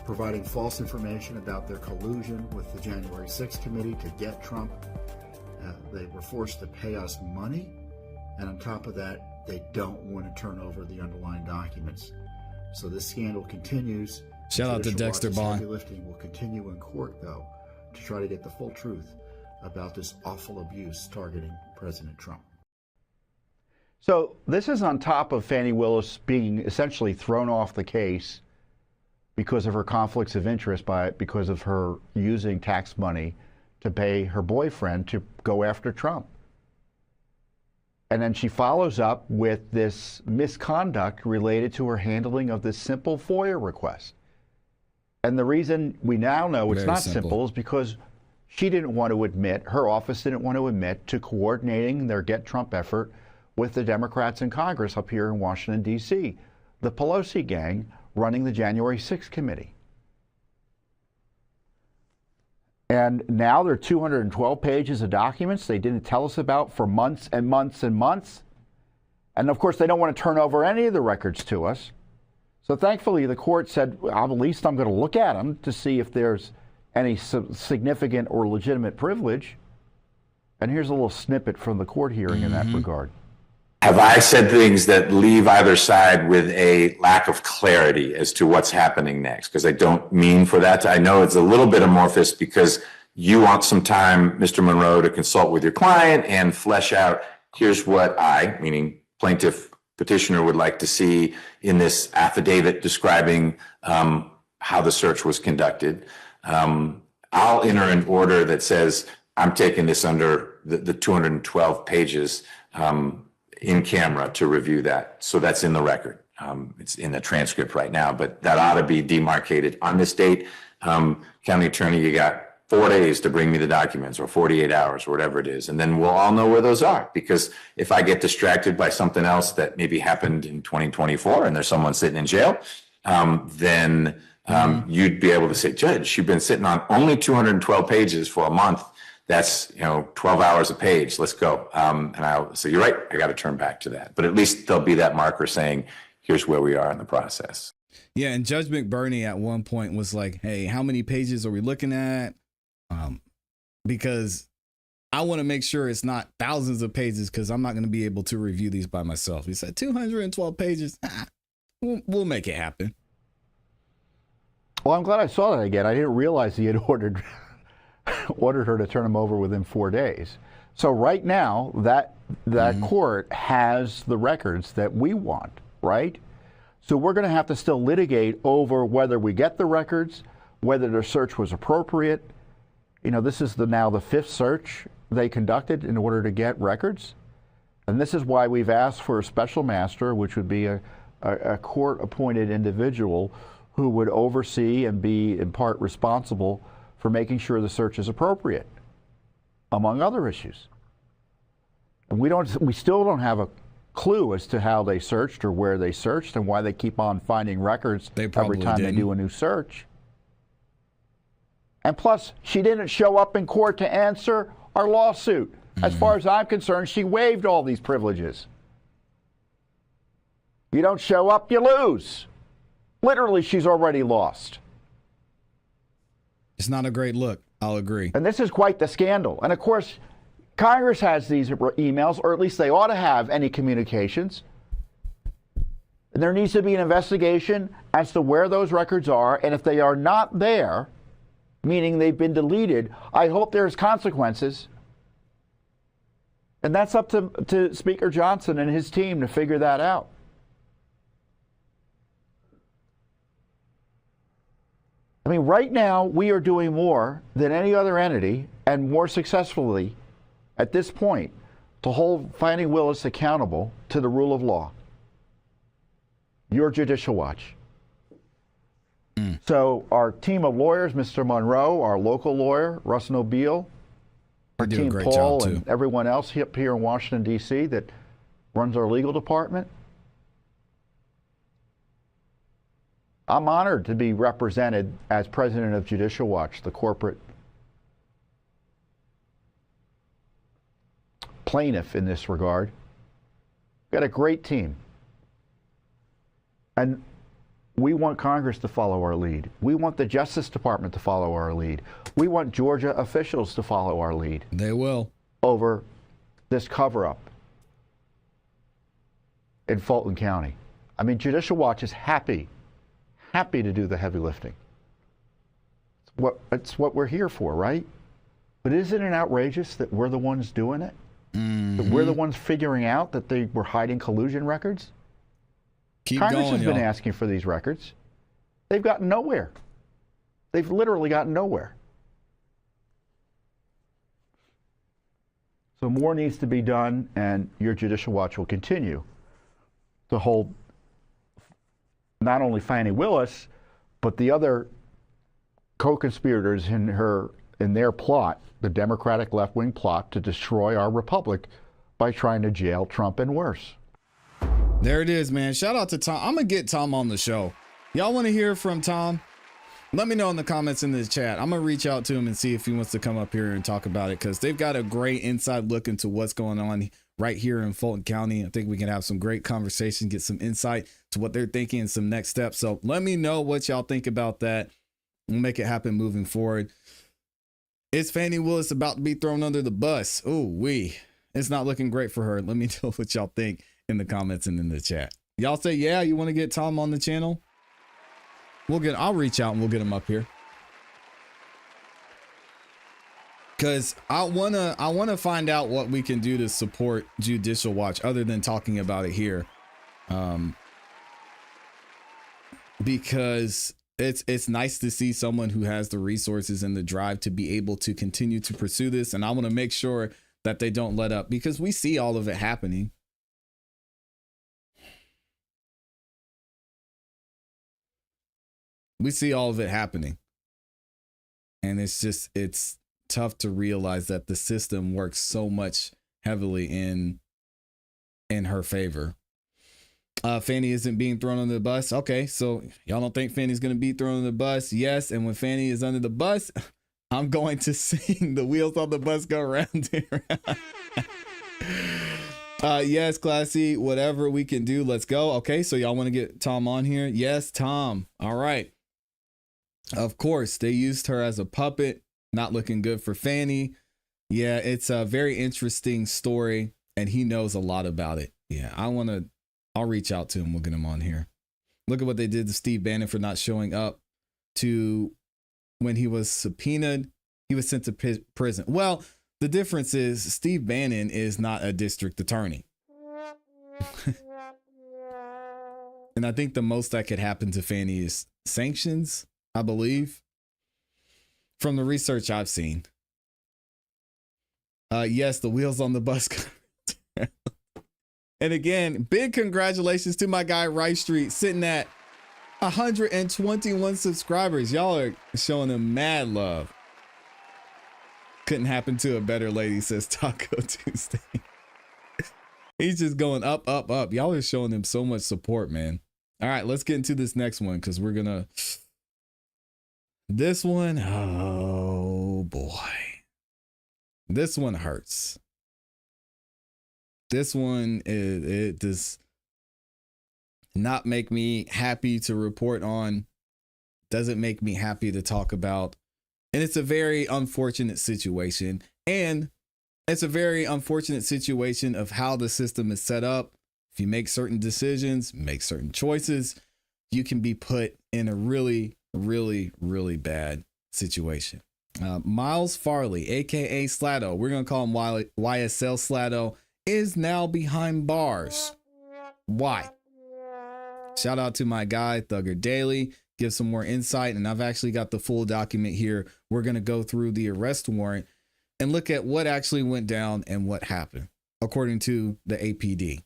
providing false information about their collusion with the January 6th committee to get Trump. They were forced to pay us money, and on top of that, they don't want to turn over the underlying documents. So this scandal continues.
Shout out to Dexter Bond.
Heavy lifting will continue in court, though, to try to get the full truth about this awful abuse targeting President Trump. So this is on top of Fani Willis being essentially thrown off the case because of her conflicts of interest because of her using tax money to pay her boyfriend to go after Trump. And then she follows up with this misconduct related to her handling of this simple FOIA request. And the reason we now know it's not simple is because she didn't want to admit, her office didn't want to admit to coordinating their Get Trump effort with the Democrats in Congress up here in Washington, D.C., the Pelosi gang running the January 6th committee. And now there are 212 pages of documents they didn't tell us about for months and months and months. And of course, they don't want to turn over any of the records to us. So thankfully, the court said, well, at least I'm going to look at them to see if there's any significant or legitimate privilege. And here's a little snippet from the court hearing in that regard.
Have I said things that leave either side with a lack of clarity as to what's happening next? Because I don't mean for that. I know it's a little bit amorphous because you want some time, Mr. Monroe, to consult with your client and flesh out, here's what I, meaning plaintiff petitioner, would like to see in this affidavit describing how the search was conducted. I'll enter an order that says I'm taking this under the 212 pages in camera to review that. So that's in the record. It's in the transcript right now, but that ought to be demarcated. On this date, county attorney, you got 4 days to bring me the documents, or 48 hours, or whatever it is. And then we'll all know where those are. Because if I get distracted by something else that maybe happened in 2024 and there's someone sitting in jail, then you'd be able to say, Judge, you've been sitting on only 212 pages for a month. That's, 12 hours a page. Let's go. And I'll say, you're right. I got to turn back to that. But at least there'll be that marker saying, here's where we are in the process.
Yeah. And Judge McBurney at one point was like, hey, how many pages are we looking at? Because I want to make sure it's not thousands of pages, because I'm not going to be able to review these by myself. He said 212 pages. We'll make it happen.
Well, I'm glad I saw that again. I didn't realize he had ordered her to turn them over within 4 days. So right now, that court has the records that we want, right? So we're going to have to still litigate over whether we get the records, whether the search was appropriate. This is now the fifth search they conducted in order to get records. And this is why we've asked for a special master, which would be a court-appointed individual who would oversee and be in part responsible for making sure the search is appropriate, among other issues. And we still don't have a clue as to how they searched or where they searched and why they keep on finding records every time they do a new search. And plus, she didn't show up in court to answer our lawsuit. As far as I'm concerned, she waived all these privileges. You don't show up, you lose. Literally, she's already lost.
It's not a great look. I'll agree.
And this is quite the scandal. And of course, Congress has these emails, or at least they ought to have any communications. And there needs to be an investigation as to where those records are. And if they are not there, meaning they've been deleted, I hope there's consequences. And that's up to Speaker Johnson and his team to figure that out. I mean, right now, we are doing more than any other entity, and more successfully at this point, to hold Fani Willis accountable to the rule of law. Your Judicial Watch. So our team of lawyers, Mr. Monroe, our local lawyer, Russ Nobile, our team Paul, and everyone else up here in Washington, D.C. that runs our legal department. I'm honored to be represented as president of Judicial Watch, the corporate plaintiff in this regard. Got a great team. And we want Congress to follow our lead. We want the Justice Department to follow our lead. We want Georgia officials to follow our lead.
They will.
Over this cover-up in Fulton County. I mean, Judicial Watch is happy to do the heavy lifting. It's what we're here for, right? But isn't it outrageous that we're the ones doing it? That we're the ones figuring out that they were hiding collusion records? Congress has been asking for these records. They've gotten nowhere. They've literally gotten nowhere. So more needs to be done, and your Judicial Watch will continue to hold not only Fani Willis, but the other co-conspirators in their plot, the Democratic left-wing plot to destroy our republic by trying to jail Trump and worse.
There it is, man. Shout out to Tom. I'm going to get Tom on the show. Y'all want to hear from Tom? Let me know in the comments in the chat. I'm going to reach out to him and see if he wants to come up here and talk about it, because they've got a great inside look into what's going on right here in Fulton County. I think we can have some great conversation, get some insight to what they're thinking and some next steps. So let me know what y'all think about that. We'll make it happen moving forward. Is Fani Willis about to be thrown under the bus? Ooh, it's not looking great for her. Let me know what y'all think in the comments and in the chat. Y'all say, yeah, you want to get Tom on the channel? I'll reach out and we'll get him up here. Cause I wanna find out what we can do to support Judicial Watch other than talking about it here. Because it's nice to see someone who has the resources and the drive to be able to continue to pursue this. And I want to make sure that they don't let up, because we see all of it happening. We see all of it happening. And it's tough to realize that the system works so much heavily in her favor. Fani isn't being thrown under the bus. Okay, so y'all don't think Fani's going to be thrown under the bus? Yes, and when Fani is under the bus, I'm going to sing "The Wheels on the Bus Go Round and Round." Yes, Classy, whatever we can do, let's go. Okay, so y'all want to get Tom on here? Yes, Tom. All right. Of course, they used her as a puppet. Not looking good for Fani. Yeah, it's a very interesting story, and he knows a lot about it. Yeah, I'll reach out to him. We'll get him on here. Look at what they did to Steve Bannon for not showing up to when he was subpoenaed. He was sent to prison. Well, the difference is Steve Bannon is not a district attorney. And I think the most that could happen to Fani is sanctions, I believe, from the research I've seen. Yes, the wheels on the bus. And again, big congratulations to my guy Rice Street, sitting at 121 subscribers. Y'all are showing him mad love. Couldn't happen to a better lady, says Taco Tuesday. He's just going up, up, up. Y'all are showing him so much support, man. All right, let's get into this next one, because we're gonna. This one, oh boy. This one hurts. This one, it does not make me happy to report on. Doesn't make me happy to talk about. And it's a very unfortunate situation. And it's a very unfortunate situation of how the system is set up. If you make certain decisions, make certain choices, you can be put in a really, really, really bad situation. Miles Farley, aka Slatto, we're gonna call him YSL Slatto, is now behind bars. Why? Shout out to my guy Thugger Daily, give some more insight, and I've actually got the full document here. We're gonna go through the arrest warrant and look at what actually went down and what happened according to the APD.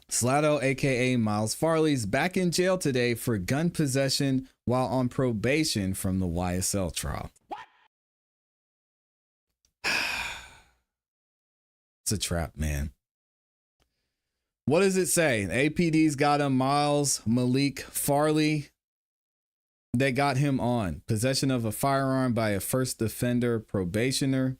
Slatto, aka Miles Farley, is back in jail today for gun possession while on probation from the YSL trial. It's a trap, man. What does it say? The APD's got him, Miles Malik Farley. They got him on possession of a firearm by a first offender probationer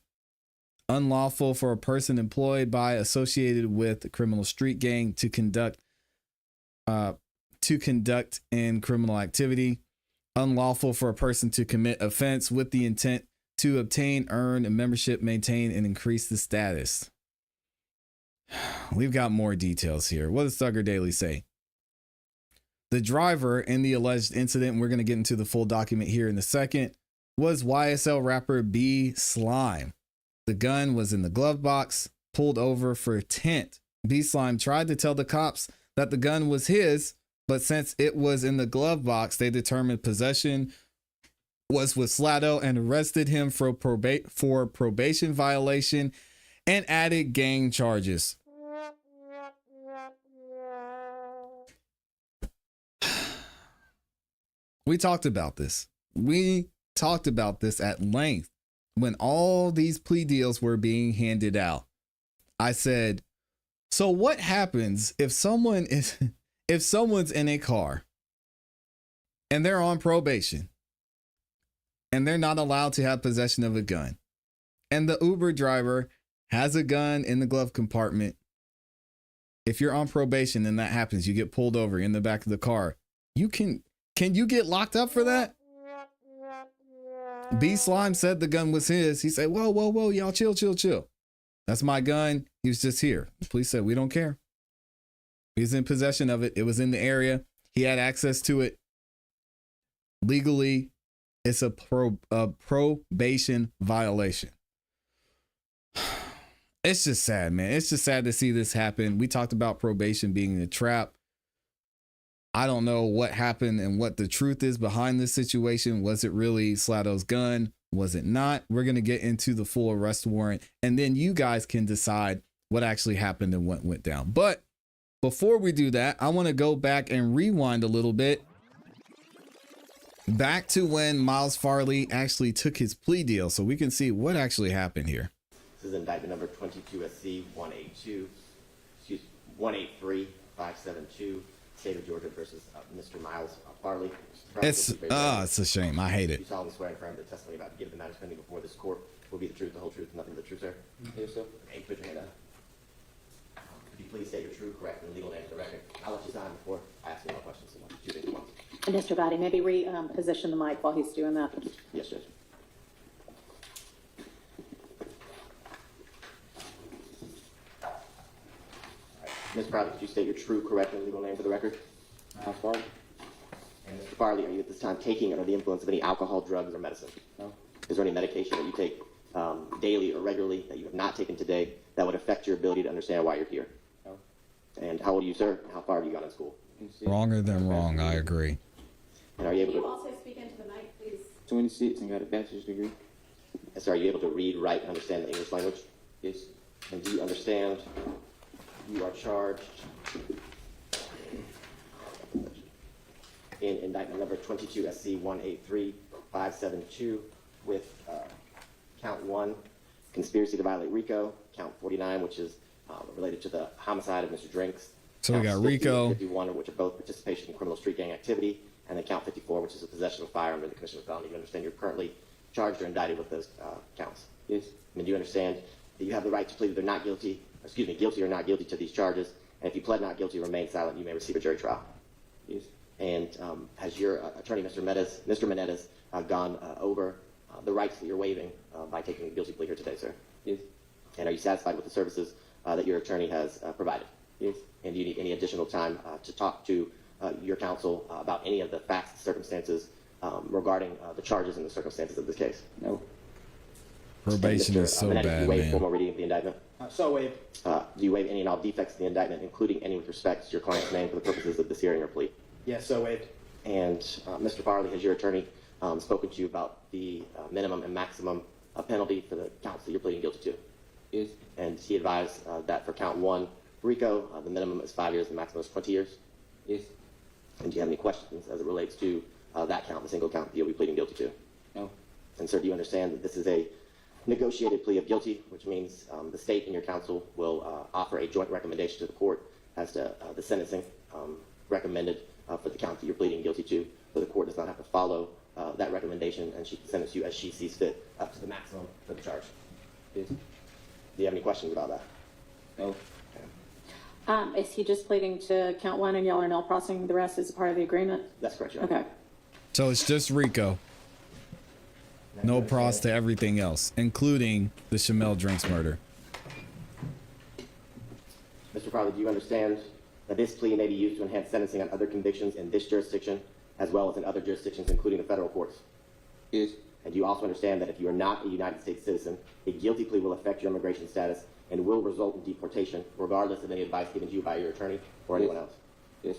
unlawful for a person employed by associated with a criminal street gang to conduct in criminal activity, unlawful for a person to commit offense with the intent to obtain, earn a membership, maintain, and increase the status. We've got more details here. What does Thugger Daily say? The driver in the alleged incident, and we're going to get into the full document here in a second, was YSL rapper B Slime. The gun was in the glove box, pulled over for tint. B Slime tried to tell the cops that the gun was his, but since it was in the glove box, they determined possession was with Slato and arrested him for probation violation and added gang charges. We talked about this. We talked about this at length when all these plea deals were being handed out. I said, so what happens if someone's in a car and they're on probation and they're not allowed to have possession of a gun, and the Uber driver has a gun in the glove compartment? If you're on probation and that happens, you get pulled over in the back of the car, can you get locked up for that? B Slime said the gun was his. He said, whoa, y'all chill. That's my gun. He was just here. The police said, we don't care. He's in possession of it. It was in the area. He had access to it legally. It's a probation violation. It's just sad, man. It's just sad to see this happen. We talked about probation being a trap. I don't know what happened and what the truth is behind this situation. Was it really Slato's gun? Was it not? We're going to get into the full arrest warrant, and then you guys can decide what actually happened and what went down. But before we do that, I want to go back and rewind a little bit. Back to when Miles Farley actually took his plea deal so we can see what actually happened here.
This is indictment number 22 SC 183572, State of Georgia versus Mr. Miles Farley.
It's a shame. I hate it.
You solemnly swear and affirm that testimony about to give the matters pending before this court will be the truth, the whole truth, and nothing but the truth, sir? Yes, sir. Okay, put your hand up. Could you please state your true, correct, and legal name for the record? I'll let you sign before I ask you more questions.
And Mr. Gotti, maybe reposition the mic while he's doing that.
Yes, Judge. Ms. Farley, could you state your true, correct, and legal name for the record? Farley. And Mr. Farley, are you at this time taking under the influence of any alcohol, drugs, or medicine? No. Is there any medication that you take daily or regularly that you have not taken today that would affect your ability to understand why you're here? No. And how old are you, sir? How far have you gone in school?
Wronger than wrong. I agree.
And are you able
Can
to
you also speak into the mic, please?
26 and got a bachelor's degree? Yes, sir. Are you able to read, write, and understand the English language? Yes. And do you understand you are charged in indictment number 22 SC 183572 with count 1, conspiracy to violate RICO, count 49, which is related to the homicide of Mr. Drinks.
So we got RICO,
51, which are both participation in criminal street gang activity, and then count 54, which is a possession of a firearm in the commission of felony. You understand you're currently charged or indicted with those counts? Yes. And do you understand that you have the right to plead either not guilty, guilty or not guilty to these charges? And if you pled not guilty or remain silent, you may receive a jury trial. Yes. And has your attorney, Mr. Menendez, gone over the rights that you're waiving by taking a guilty plea here today, sir? Yes. And are you satisfied with the services that your attorney has provided? Yes. And do you need any additional time to talk to your counsel about any of the facts and circumstances regarding the charges and the circumstances of this case? No.
Probation is so
Menendez,
bad,
do you waive
man.
formal reading of the indictment?
So waived.
Do you waive any and all defects in the indictment, including any with respect to your client's name for the purposes of this hearing or plea?
Yes, so waived.
And Mr. Farley, has your attorney spoken to you about the minimum and maximum penalty for the counts that you're pleading guilty to? Yes. And he advised that for count 1, RICO, the minimum is 5 years, the maximum is 20 years? Yes. And do you have any questions as it relates to that count, the single count that you'll be pleading guilty to? No. And sir, do you understand that this is a negotiated plea of guilty, which means the state and your counsel will offer a joint recommendation to the court as to the sentencing recommended for the count that you're pleading guilty to, but the court does not have to follow that recommendation, and she can sentence you as she sees fit up to the maximum for the charge. Yes. Do you have any questions about that?
No.
Is he just pleading to count one and y'all are null processing the rest as a part of the agreement?
That's correct, Your Honor.
Okay.
So it's just Rico. No pros to everything else, including the Shamel Drinks murder.
Mr. Farley, do you understand that this plea may be used to enhance sentencing on other convictions in this jurisdiction, as well as in other jurisdictions, including the federal courts?
Yes.
And do you also understand that if you are not a United States citizen, a guilty plea will affect your immigration status and will result in deportation, regardless of any advice given to you by your attorney or anyone else?
Yes.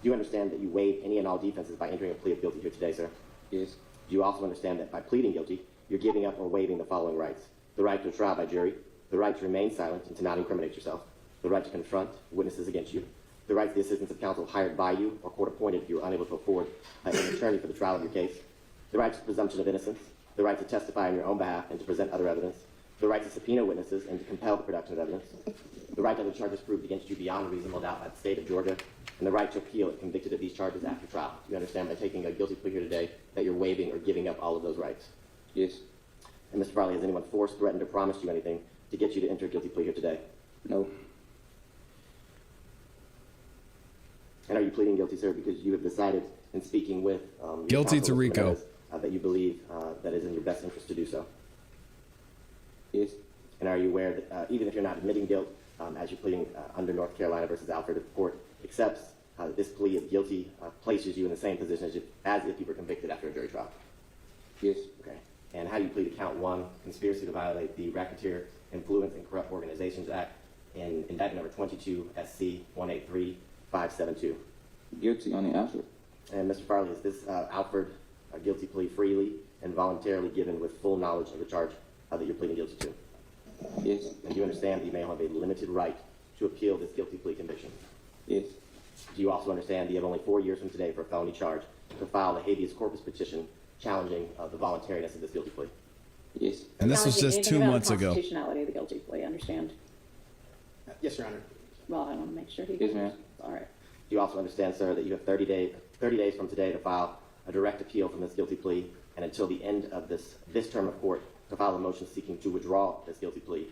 Do you understand that you waive any and all defenses by entering a plea of guilty here today, sir?
Yes.
Do you also understand that by pleading guilty, you're giving up or waiving the following rights: the right to a trial by jury, the right to remain silent and to not incriminate yourself, the right to confront witnesses against you, the right to the assistance of counsel hired by you or court appointed if you are unable to afford an attorney for the trial of your case, the right to presumption of innocence, the right to testify on your own behalf and to present other evidence, the right to subpoena witnesses and to compel the production of evidence, the right to have the charges proved against you beyond a reasonable doubt by the state of Georgia, and the right to appeal if convicted of these charges after trial. Do you understand by taking a guilty plea here today that you're waiving or giving up all of those rights?
Yes.
And Mr. Farley, has anyone forced, threatened, or promised you anything to get you to enter a guilty plea here today?
No.
And are you pleading guilty, sir, because you have decided in speaking with your
Guilty
counsel,
to
Mr.
Rico.
Menendez, that you believe that is in your best interest to do so?
Yes.
And are you aware that even if you're not admitting guilt, as you're pleading under North Carolina versus Alfred, if the court accepts that this plea of guilty places you in the same position as if you were convicted after a jury trial?
Yes.
Okay. And how do you plead to count one, conspiracy to violate the Racketeer, Influence, and Corrupt Organizations Act in indictment number 22 SC 183572?
Guilty on the Alfred.
And Mr. Farley, is this Alfred a guilty plea freely and voluntarily given with full knowledge of the charge that you're pleading guilty to?
Yes.
And do you understand that you may have a limited right to appeal this guilty plea conviction?
Yes.
Do you also understand that you have only 4 years from today for a felony charge to file a habeas corpus petition challenging the voluntariness of this guilty plea?
Yes.
And this was just 2 months ago.
Constitutionality of the guilty plea, understand?
Yes, Your Honor.
Well, I want to make sure he.
Yes, ma'am.
All right.
Do you also understand, sir, that you have 30 days from today to file a direct appeal from this guilty plea, and until the end of this term of court to file a motion seeking to withdraw this guilty plea,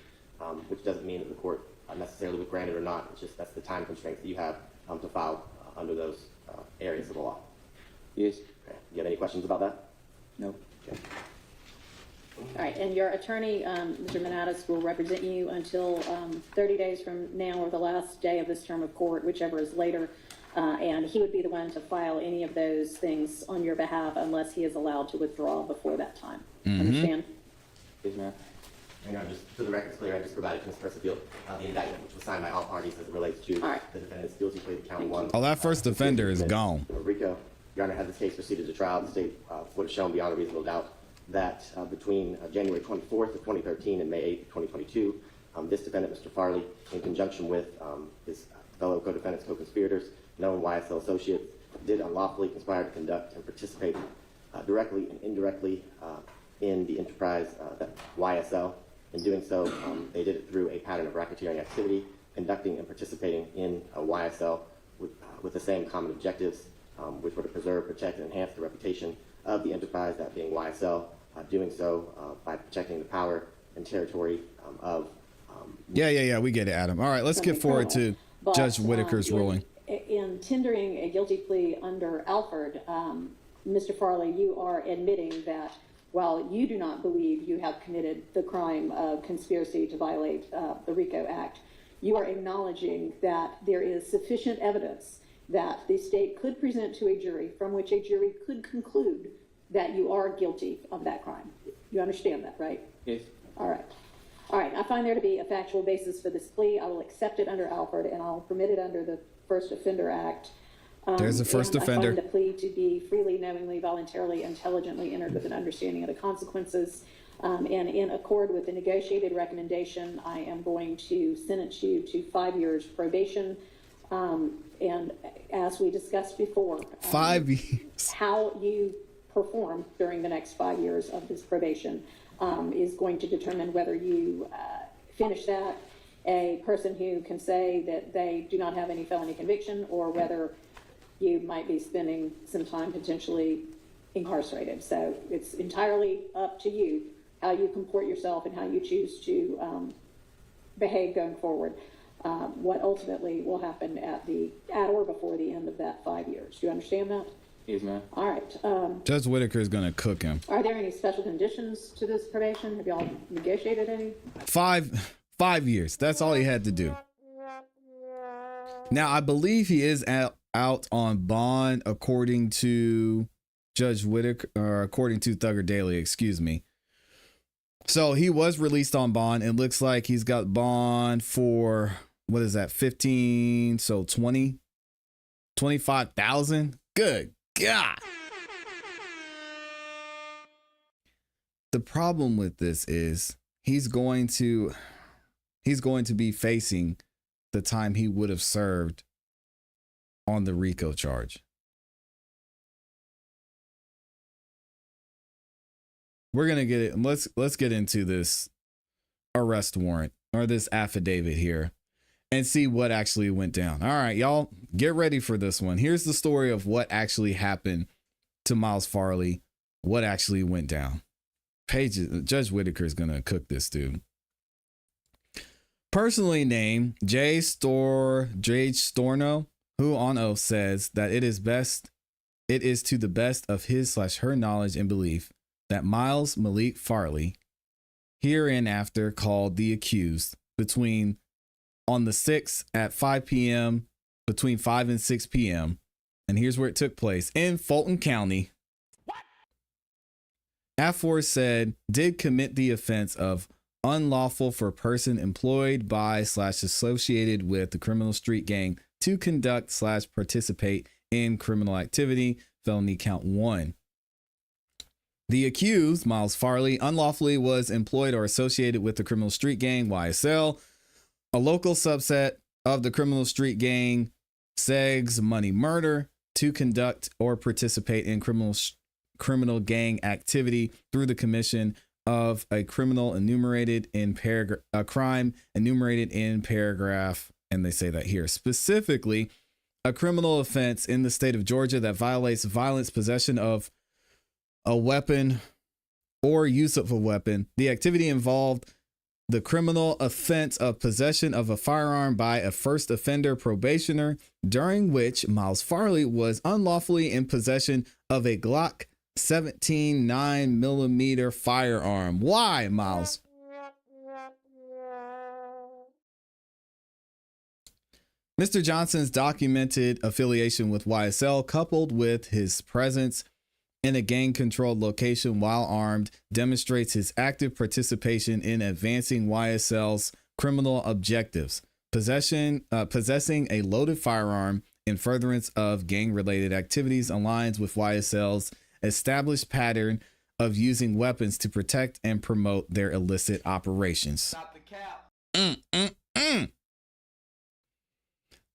which doesn't mean that the court necessarily would grant it or not. It's just that's the time constraints that you have to file under those areas of the law.
Yes.
Okay. Do you have any questions about that?
No.
Okay.
All right, and your attorney, Mr. Menendez, will represent you until 30 days from now or the last day of this term of court, whichever is later, and he would be the one to file any of those things on your behalf unless he is allowed to withdraw before that time. Understand?
Yes, ma'am. And just for the record's clear, I just provided to Ms. Percival the indictment, which was signed by all parties as it relates to
All right.
the defendant's guilty plea to count one.
Oh, that first offender is gone.
Rico, Your Honor, had this case proceeded to trial, the state would have shown beyond a reasonable doubt that between January 24th of 2013 and May 8th of 2022, this defendant, Mr. Farley, in conjunction with his fellow co-defendants, co-conspirators, known YSL associates, did unlawfully conspire to conduct and participate directly and indirectly in the enterprise YSL. In doing so, they did it through a pattern of racketeering activity, conducting and participating in YSL with the same common objectives, which were to preserve, protect, and enhance the reputation of the enterprise, that being YSL, doing so by protecting the power and territory of...
Yeah, we get it, Adam. All right, let's get forward to Judge Whitaker's ruling.
In tendering a guilty plea under Alford, Mr. Farley, you are admitting that while you do not believe you have committed the crime of conspiracy to violate the RICO Act, you are acknowledging that there is sufficient evidence that the state could present to a jury from which a jury could conclude that you are guilty of that crime. You understand that, right?
Yes.
All right. All right. I find there to be a factual basis for this plea. I will accept it under Alford, and I'll permit it under the First Offender Act.
There's the first offender.
I find the plea to be freely, knowingly, voluntarily, intelligently entered with an understanding of the consequences. And in accord with the negotiated recommendation, I am going to sentence you to 5 years probation. And as we discussed before,
5 years.
How you perform during the next 5 years of this probation is going to determine whether you finish that, a person who can say that they do not have any felony conviction, or whether you might be spending some time potentially incarcerated. So it's entirely up to you how you comport yourself and how you choose to behave going forward, what ultimately will happen at or before the end of that 5 years. Do you understand that?
Yes, ma'am.
All right.
Judge Whitaker is going to cook him.
Are there any special conditions to this probation? Have y'all negotiated any?
5 years. That's all he had to do. Now, I believe he is out on bond, according to Judge Whitaker, or according to Thugger Daily, excuse me. So he was released on bond. It looks like he's got bond for, what is that, 15, so 20, 25,000. Good God. The problem with this is he's going to be facing the time he would have served on the RICO charge. We're going to get it. Let's get into this arrest warrant, or this affidavit here, and see what actually went down. All right, y'all, get ready for this one. Here's the story of what actually happened to Miles Farley, what actually went down. Judge Whitaker is going to cook this dude. Personally named Jay Storno, who on oath says that it is to the best of his/her knowledge and belief that Miles Malik Farley, hereinafter called the accused, on the 6th at 5 p.m., between 5 and 6 p.m., and here's where it took place, in Fulton County, aforesaid did commit the offense of unlawful for person employed by/associated with the criminal street gang to conduct/participate in criminal activity, felony count 1. The accused, Miles Farley, unlawfully was employed or associated with the criminal street gang, YSL, a local subset of the criminal street gang, SEG's Money Murder, to conduct or participate in criminal gang activity through the commission of a crime enumerated in paragraph, and they say that here, specifically a criminal offense in the state of Georgia that violates violence, possession of a weapon or use of a weapon. The activity involved the criminal offense of possession of a firearm by a first offender probationer, during which Miles Farley was unlawfully in possession of a Glock 17 9mm firearm. Why, Miles? Mr. Johnson's documented affiliation with YSL, coupled with his presence in a gang-controlled location while armed, demonstrates his active participation in advancing YSL's criminal objectives. Possessing a loaded firearm in furtherance of gang-related activities aligns with YSL's established pattern of using weapons to protect and promote their illicit operations.
Stop the cap.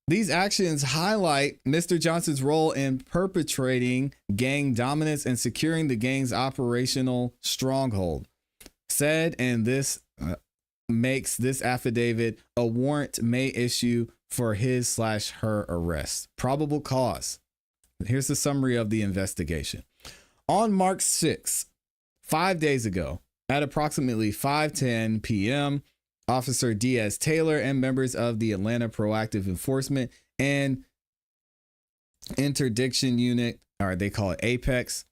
These actions highlight Mr. Johnson's role in perpetrating gang dominance and securing the gang's operational stronghold. Said, and this makes this affidavit a warrant may issue for his/her arrest. Probable cause. Here's the summary of the investigation. On March 6, 5 days ago, at approximately 5:10 p.m., Officer Diaz Taylor and members of the Atlanta Proactive Enforcement and Interdiction Unit, or they call it Apex,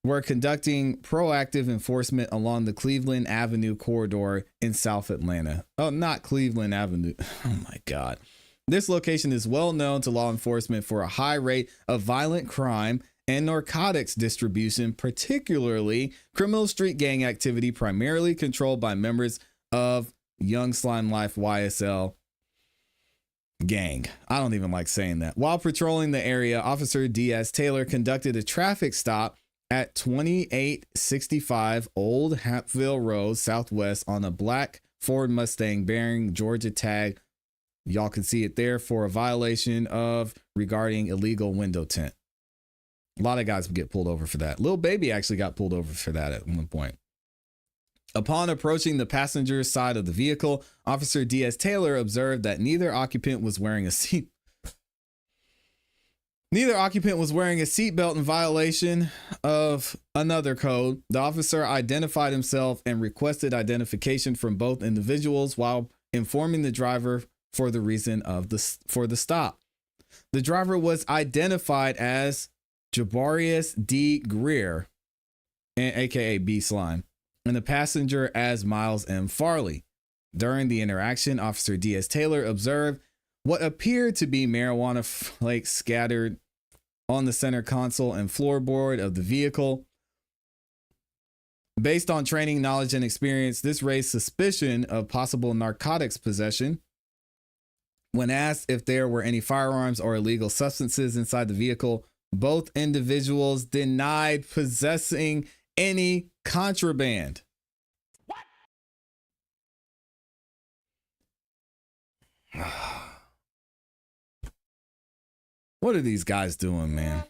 were conducting proactive enforcement along the Cleveland Avenue corridor in South Atlanta. Oh, not Cleveland Avenue. Oh my God. This location is well known to law enforcement for a high rate of violent crime and narcotics distribution, particularly criminal street gang activity, primarily controlled by members of Young Slime Life YSL gang. I don't even like saying that. While patrolling the area, Officer Diaz Taylor conducted a traffic stop at 2865 Old Hapville Road Southwest on a black Ford Mustang bearing Georgia tag. Y'all can see it there, for a violation of regarding illegal window tint. A lot of guys get pulled over for that. Lil Baby actually got pulled over for that at one point. Upon approaching the passenger side of the vehicle, Officer Diaz Taylor observed that neither occupant was wearing a seat. Neither occupant was wearing a seatbelt in violation of another code. The officer identified himself and requested identification from both individuals while informing the driver for the reason of the stop. The driver was identified as Jabarius D. Greer, aka B Slime, and the passenger as Miles M. Farley. During the interaction, Officer D.S. Taylor observed what appeared to be marijuana flakes scattered on the center console and floorboard of the vehicle. Based on training, knowledge, and experience, this raised suspicion of possible narcotics possession. When asked if there were any firearms or illegal substances inside the vehicle, both individuals denied possessing any contraband. What are these guys doing, man?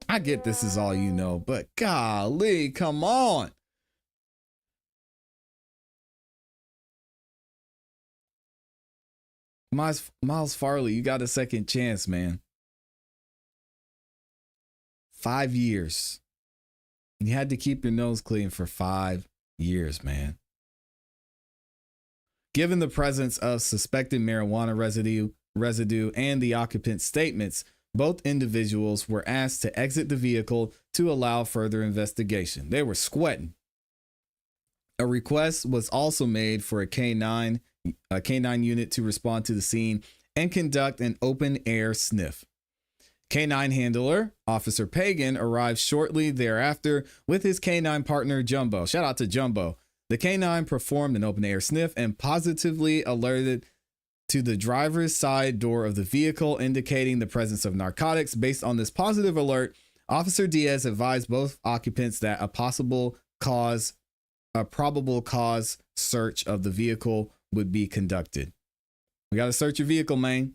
I get this is all you know, but golly, come on. Miles Farley, you got a second chance, man. 5 years. You had to keep your nose clean for 5 years, man. Given the presence of suspected marijuana residue and the occupant's statements, both individuals were asked to exit the vehicle to allow further investigation. They were sweating. A request was also made for a K9 unit to respond to the scene and conduct an open air sniff. K9 handler Officer Pagan arrived shortly thereafter with his K9 partner Jumbo. Shout out to Jumbo. The K9 performed an open air sniff and positively alerted to the driver's side door of the vehicle, indicating the presence of narcotics. Based on this positive alert, Officer Diaz advised both occupants that a probable cause search of the vehicle would be conducted. We got to search your vehicle, man.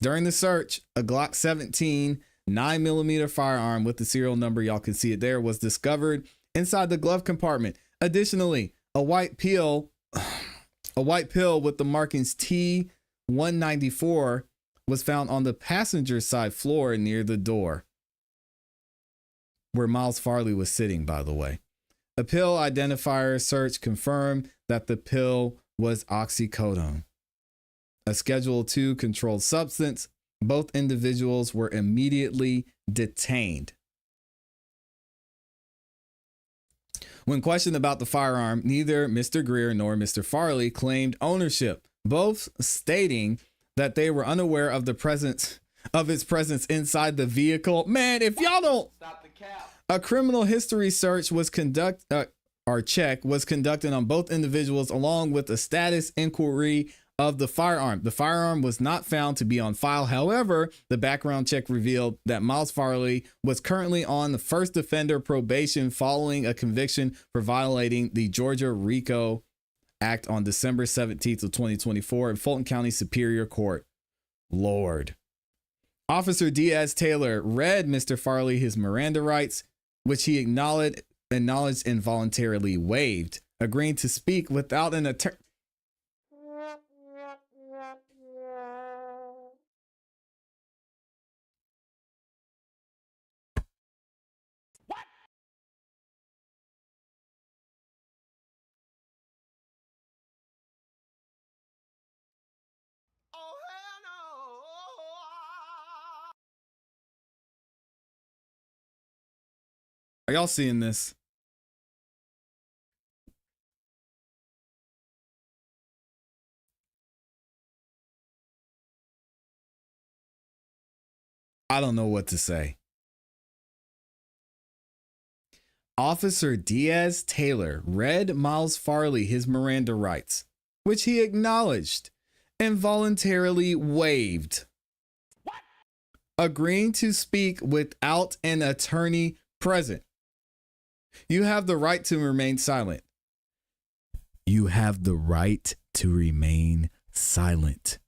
During the search, a Glock 17 9mm firearm with the serial number, y'all can see it there, was discovered inside the glove compartment. Additionally, a white pill with the markings T194 was found on the passenger side floor near the door, where Miles Farley was sitting, by the way. A pill identifier search confirmed that the pill was oxycodone, a Schedule II controlled substance. Both individuals were immediately detained. When questioned about the firearm, neither Mr. Greer nor Mr. Farley claimed ownership, both stating that they were unaware of its presence inside the vehicle. Man, if y'all don't
Stop the cap.
A criminal history search was conducted on both individuals, along with a status inquiry of the firearm. The firearm was not found to be on file. However, the background check revealed that Miles Farley was currently on the first offender probation following a conviction for violating the Georgia RICO Act on December 17th of 2024 in Fulton County Superior Court. Lord. Officer Diaz Taylor read Mr. Farley his Miranda rights, which he acknowledged and voluntarily waived, agreeing to speak without an attorney.
Oh, hell no.
Are y'all seeing this? I don't know what to say. Officer Diaz Taylor read Miles Farley his Miranda rights, which he acknowledged and voluntarily waived, agreeing to speak without an attorney present. You have the right to remain silent. You have the right to remain silent.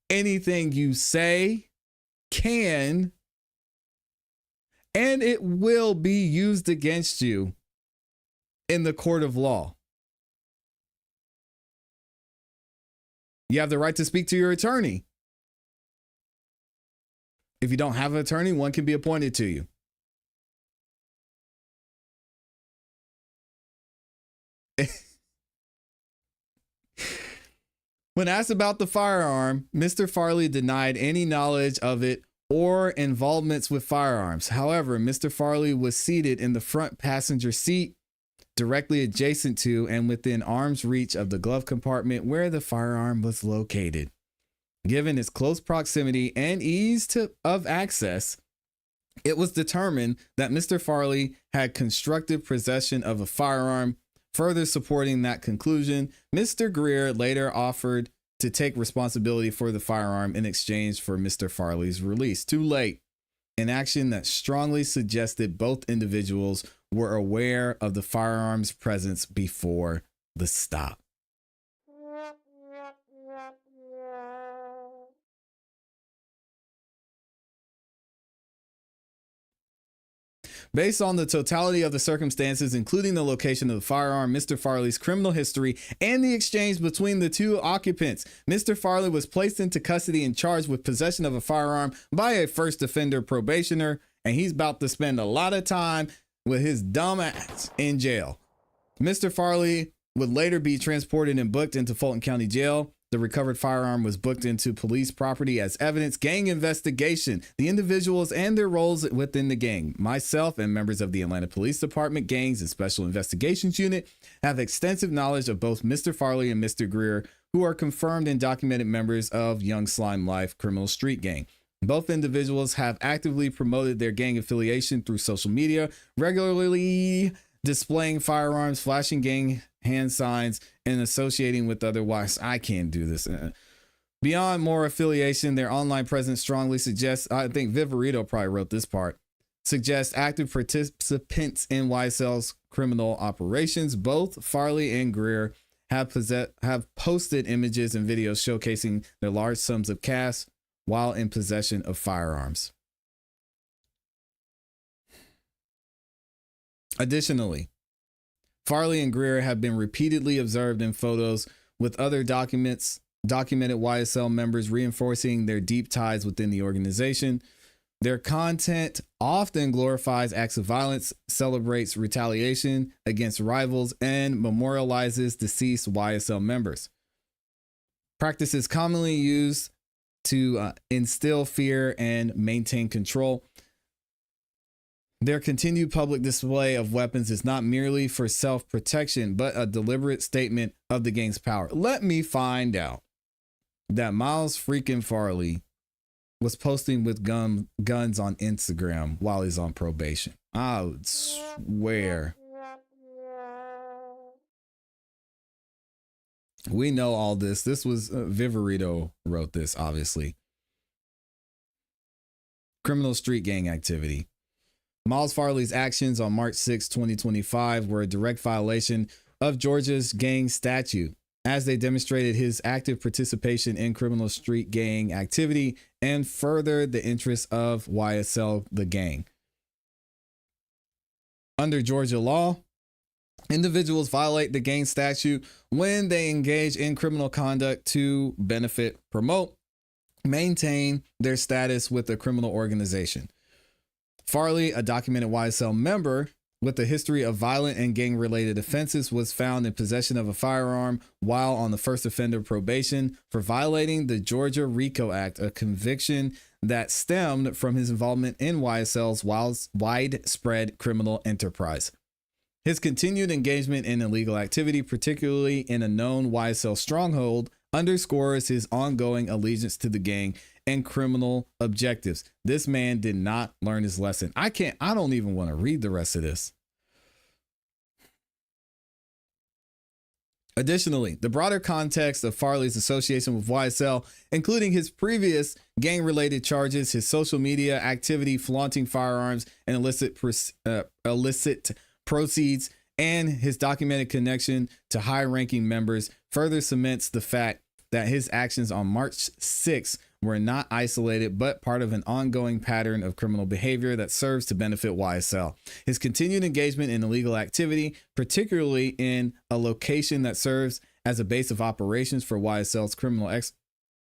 Anything you say can and it will be used against you in the court of law. You have the right to speak to your attorney. If you don't have an attorney, one can be appointed to you. When asked about the firearm, Mr. Farley denied any knowledge of it or involvements with firearms. However, Mr. Farley was seated in the front passenger seat, directly adjacent to and within arm's reach of the glove compartment where the firearm was located. Given its close proximity and ease of access, it was determined that Mr. Farley had constructive possession of a firearm. Further supporting that conclusion, Mr. Greer later offered to take responsibility for the firearm in exchange for Mr. Farley's release. Too late. An action that strongly suggested both individuals were aware of the firearm's presence before the stop. Based on the totality of the circumstances, including the location of the firearm, Mr. Farley's criminal history, and the exchange between the two occupants, Mr. Farley was placed into custody and charged with possession of a firearm by a first offender probationer, and he's about to spend a lot of time with his dumb ass in jail. Mr. Farley would later be transported and booked into Fulton County Jail. The recovered firearm was booked into police property as evidence. Gang investigation. The individuals and their roles within the gang. Myself and members of the Atlanta Police Department Gangs and Special Investigations Unit have extensive knowledge of both Mr. Farley and Mr. Greer, who are confirmed and documented members of Young Slime Life Criminal Street Gang. Both individuals have actively promoted their gang affiliation through social media, regularly displaying firearms, flashing gang hand signs, and associating with otherwise. I can't do this. Beyond more affiliation, their online presence strongly suggests, I think Viverito probably wrote this part, suggests active participants in YSL's criminal operations. Both Farley and Greer have posted images and videos showcasing their large sums of cash while in possession of firearms. Additionally, Farley and Greer have been repeatedly observed in photos with other documented YSL members, reinforcing their deep ties within the organization. Their content often glorifies acts of violence, celebrates retaliation against rivals, and memorializes deceased YSL members. Practices commonly used to instill fear and maintain control. Their continued public display of weapons is not merely for self-protection, but a deliberate statement of the gang's power. Let me find out that Miles freaking Farley was posting with guns on Instagram while he's on probation. I would swear. We know all this. This was Viverito wrote this, obviously. Criminal street gang activity. Miles Farley's actions on March 6, 2025 were a direct violation of Georgia's gang statute, as they demonstrated his active participation in criminal street gang activity and furthered the interests of YSL, the gang. Under Georgia law, individuals violate the gang statute when they engage in criminal conduct to benefit, promote, maintain their status with a criminal organization. Farley, a documented YSL member with a history of violent and gang-related offenses, was found in possession of a firearm while on the first offender probation for violating the Georgia RICO Act, a conviction that stemmed from his involvement in YSL's widespread criminal enterprise. His continued engagement in illegal activity, particularly in a known YSL stronghold, underscores his ongoing allegiance to the gang and criminal objectives. This man did not learn his lesson. I don't even want to read the rest of this. Additionally, the broader context of Farley's association with YSL, including his previous gang-related charges, his social media activity flaunting firearms and illicit proceeds, and his documented connection to high-ranking members, further cements the fact that his actions on March 6 were not isolated, but part of an ongoing pattern of criminal behavior that serves to benefit YSL. His continued engagement in illegal activity, particularly in a location that serves as a base of operations for YSL's criminal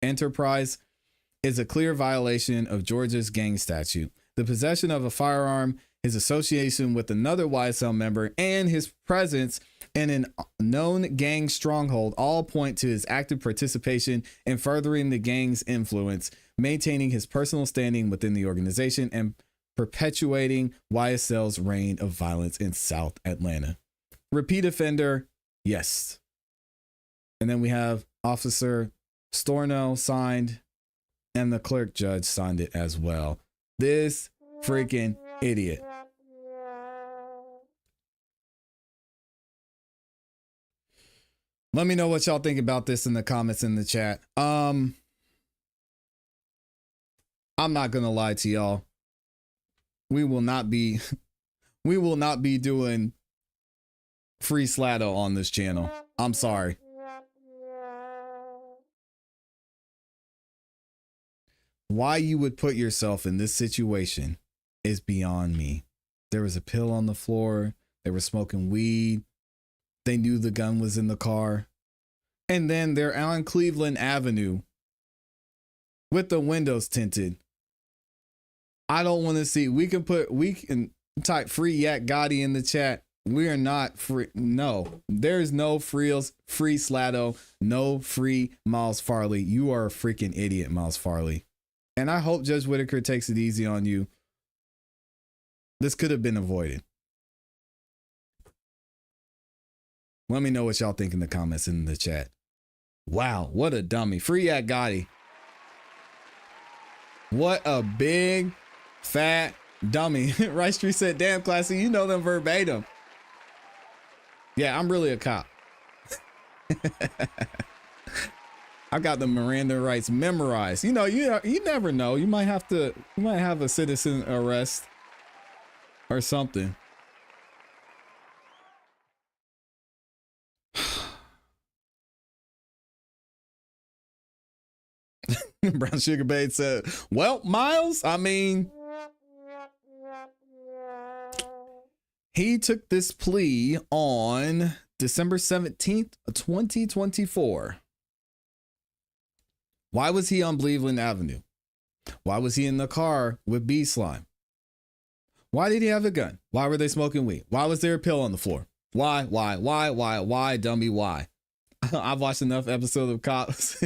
enterprise, is a clear violation of Georgia's gang statute. The possession of a firearm, his association with another YSL member, and his presence in a known gang stronghold all point to his active participation in furthering the gang's influence, maintaining his personal standing within the organization, and perpetuating YSL's reign of violence in South Atlanta. Repeat offender, yes. And then we have Officer Storno signed, and the clerk judge signed it as well. This freaking idiot. Let me know what y'all think about this in the comments in the chat. I'm not gonna lie to y'all. We will not be doing free Slatto on this channel. I'm sorry. Why you would put yourself in this situation is beyond me. There was a pill on the floor. They were smoking weed. They knew the gun was in the car. And then they're on Cleveland Avenue with the windows tinted. I don't want to see. We can type free Yak Gotti in the chat. We are not free. No, there's no free Slatto. No free Miles Farley. You are a freaking idiot, Miles Farley. And I hope Judge Whitaker takes it easy on you. This could have been avoided. Let me know what y'all think in the comments in the chat. Wow, what a dummy. Free Yak Gotti. What a big, fat dummy. Rice Street said, damn, Classy, you know them verbatim. Yeah, I'm really a cop. I got the Miranda rights memorized. You know, you never know. You might have a citizen arrest or something. Brown Sugar Babe said, well, Miles, I mean, he took this plea on December 17th, 2024. Why was he on Cleveland Avenue? Why was he in the car with B Slime? Why did he have a gun? Why were they smoking weed? Why was there a pill on the floor? Why, dummy, why? I've watched enough episodes of Cops.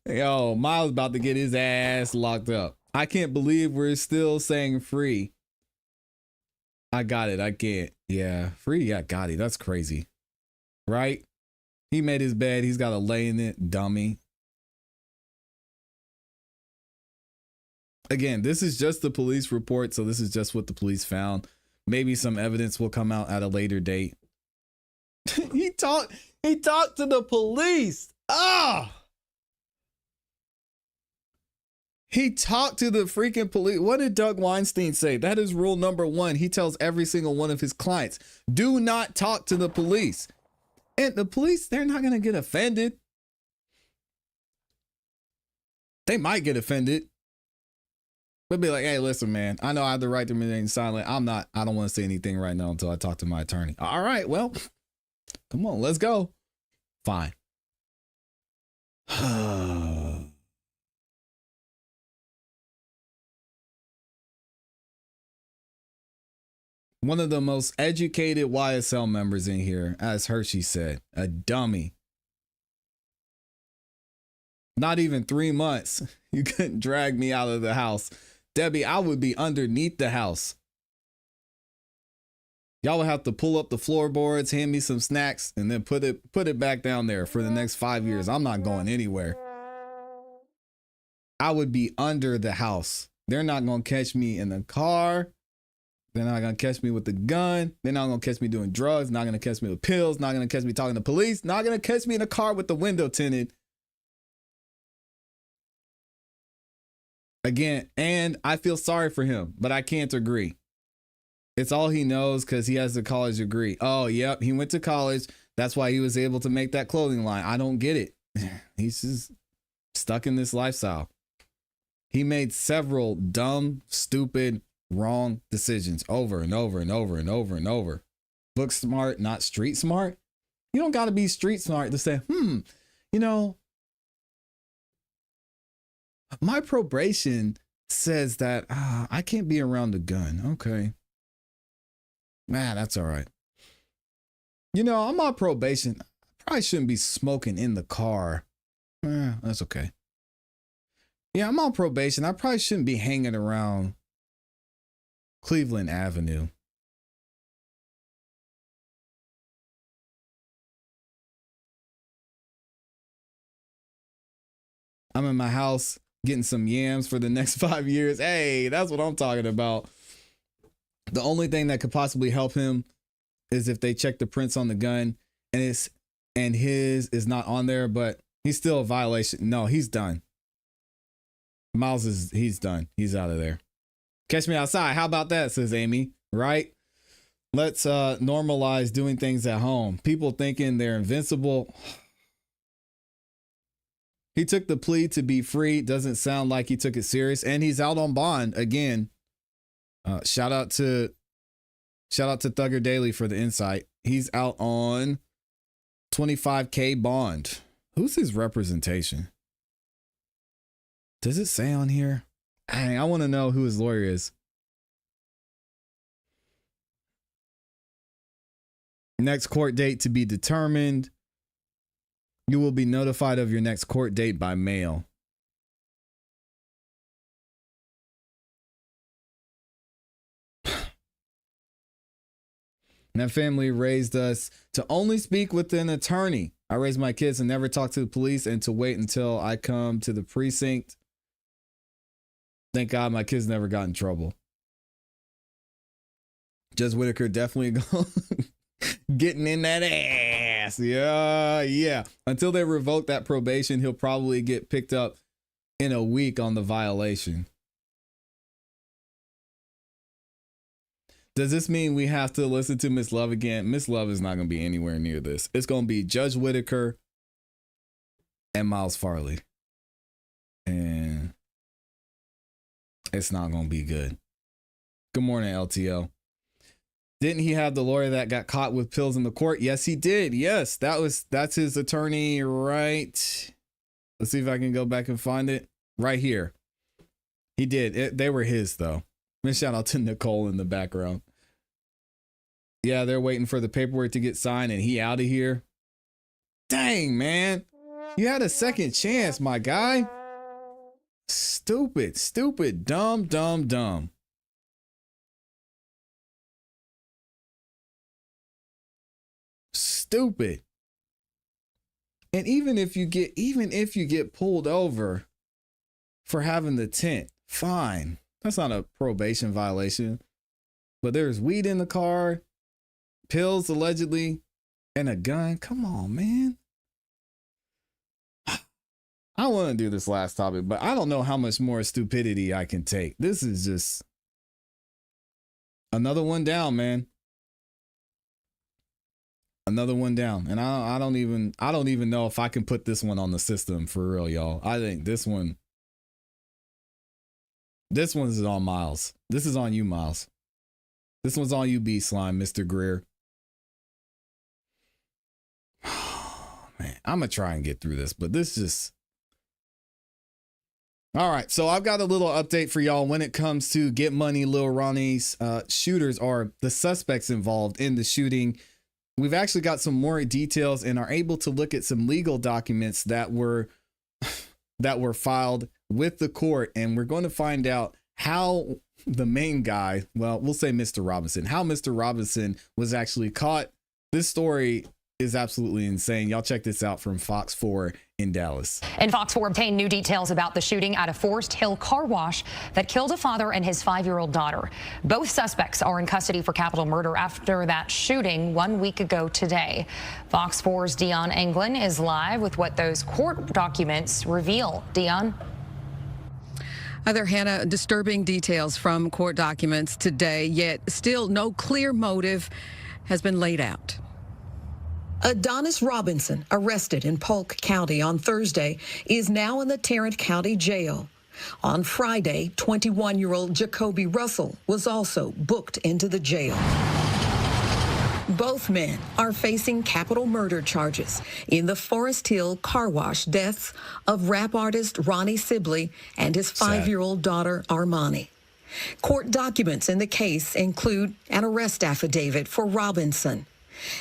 Yo, Miles about to get his ass locked up. I can't believe we're still saying free. I got it. I can't. Yeah, free. Yeah, got it. That's crazy. Right? He made his bed. He's got to lay in it. Dummy. Again, this is just the police report. So this is just what the police found. Maybe some evidence will come out at a later date. He talked to the police. Ah! He talked to the freaking police. What did Doug Weinstein say? That is rule number 1. He tells every single one of his clients, do not talk to the police. And the police, they're not going to get offended. They might get offended. They'll be like, hey, listen, man, I know I have the right to remain silent. I don't want to say anything right now until I talk to my attorney. All right, well, come on, let's go. Fine. One of the most educated YSL members in here, as Hershey said, a dummy. Not even 3 months. You couldn't drag me out of the house. Debbie, I would be underneath the house. Y'all would have to pull up the floorboards, hand me some snacks, and then put it back down there for the next 5 years. I'm not going anywhere. I would be under the house. They're not going to catch me in the car. They're not going to catch me with the gun. They're not going to catch me doing drugs. Not going to catch me with pills. Not going to catch me talking to police. Not going to catch me in a car with the window tinted. Again, and I feel sorry for him, but I can't agree. It's all he knows because he has a college degree. Oh, yep. He went to college. That's why he was able to make that clothing line. I don't get it. He's just stuck in this lifestyle. He made several dumb, stupid, wrong decisions over and over and over and over and over. Book smart, not street smart. You don't got to be street smart to say, you know, My probation says that I can't be around a gun. Okay. Man, that's all right. You know, I'm on probation. I probably shouldn't be smoking in the car. That's okay. Yeah, I'm on probation. I probably shouldn't be hanging around Cleveland Avenue. I'm in my house getting some yams for the next 5 years. Hey, that's what I'm talking about. The only thing that could possibly help him is if they check the prints on the gun and his is not on there, but he's still a violation. No, he's done. Miles he's done. He's out of there. Catch me outside. How about that, says Amy, right? Let's normalize doing things at home. People thinking they're invincible. He took the plea to be free. Doesn't sound like he took it serious. And he's out on bond again. Shout out to Thugger Daily for the insight. He's out on $25K bond. Who's his representation? Does it say on here? Dang, I want to know who his lawyer is. Next court date to be determined. You will be notified of your next court date by mail. And that family raised us to only speak with an attorney. I raised my kids and never talk to the police and to wait until I come to the precinct. Thank God my kids never got in trouble. Judge Whitaker definitely getting in that ass. Yeah. Until they revoke that probation, he'll probably get picked up in a week on the violation. Does this mean we have to listen to Miss Love again? Miss Love is not going to be anywhere near this. It's going to be Judge Whitaker and Miles Farley. And it's not going to be good. Good morning, LTO. Didn't he have the lawyer that got caught with pills in the court? Yes, he did. Yes, that's his attorney, right? Let's see if I can go back and find it. Right here. He did. They were his, though. Shout out to Nicole in the background. Yeah, they're waiting for the paperwork to get signed and he out of here. Dang, man. You had a second chance, my guy. Stupid, dumb. Stupid. And even if you get pulled over for having the tent, fine. That's not a probation violation. But there's weed in the car, pills allegedly, and a gun. Come on, man. I want to do this last topic, but I don't know how much more stupidity I can take. This is just another one down, man. Another one down. And I don't even know if I can put this one on the system for real, y'all. I think this one's on Miles. This is on you, Miles. This one's on you, B Slime, Mr. Greer. Man, I'm going to try and get through this, but this just... All right, so I've got a little update for y'all when it comes to Get Money, Lil Ronnie's shooters, or the suspects involved in the shooting. We've actually got some more details and are able to look at some legal documents that were filed with the court, and we're going to find out how the main guy, well, we'll say Mr. Robinson, how Mr. Robinson was actually caught. This story is absolutely insane. Y'all check this out from Fox 4 in Dallas.
And Fox 4 obtained new details about the shooting at a Forest Hill car wash that killed a father and his 5-year-old daughter. Both suspects are in custody for capital murder after that shooting 1 week ago today. Fox 4's Dion Anglin is live with what those court documents reveal. Dion?
Hi there, Hannah. Disturbing details from court documents today, yet still no clear motive has been laid out.
Adonis Robinson, arrested in Polk County on Thursday, is now in the Tarrant County Jail. On Friday, 21-year-old Jacoby Russell was also booked into the jail. Both men are facing capital murder charges in the Forest Hill car wash deaths of rap artist Ronnie Sibley and his 5-year-old daughter Armani. Court documents in the case include an arrest affidavit for Robinson.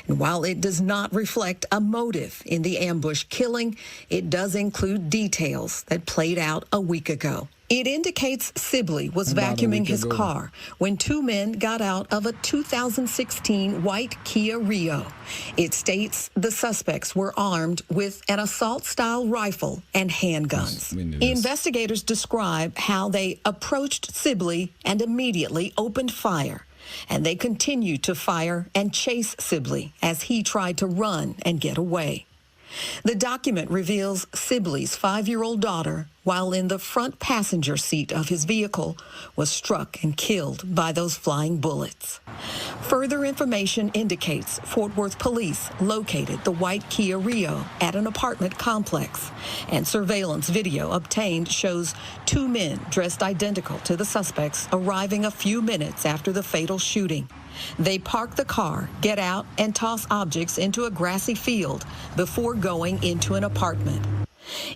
And while it does not reflect a motive in the ambush killing, it does include details that played out a week ago. It indicates Sibley was vacuuming his car when two men got out of a 2016 white Kia Rio. It states the suspects were armed with an assault-style rifle and handguns. Investigators describe how they approached Sibley and immediately opened fire. And they continued to fire and chase Sibley as he tried to run and get away. The document reveals Sibley's 5-year-old daughter, while in the front passenger seat of his vehicle, was struck and killed by those flying bullets. Further information indicates Fort Worth police located the white Kia Rio at an apartment complex, and surveillance video obtained shows two men dressed identical to the suspects arriving a few minutes after the fatal shooting. They park the car, get out, and toss objects into a grassy field before going into an apartment.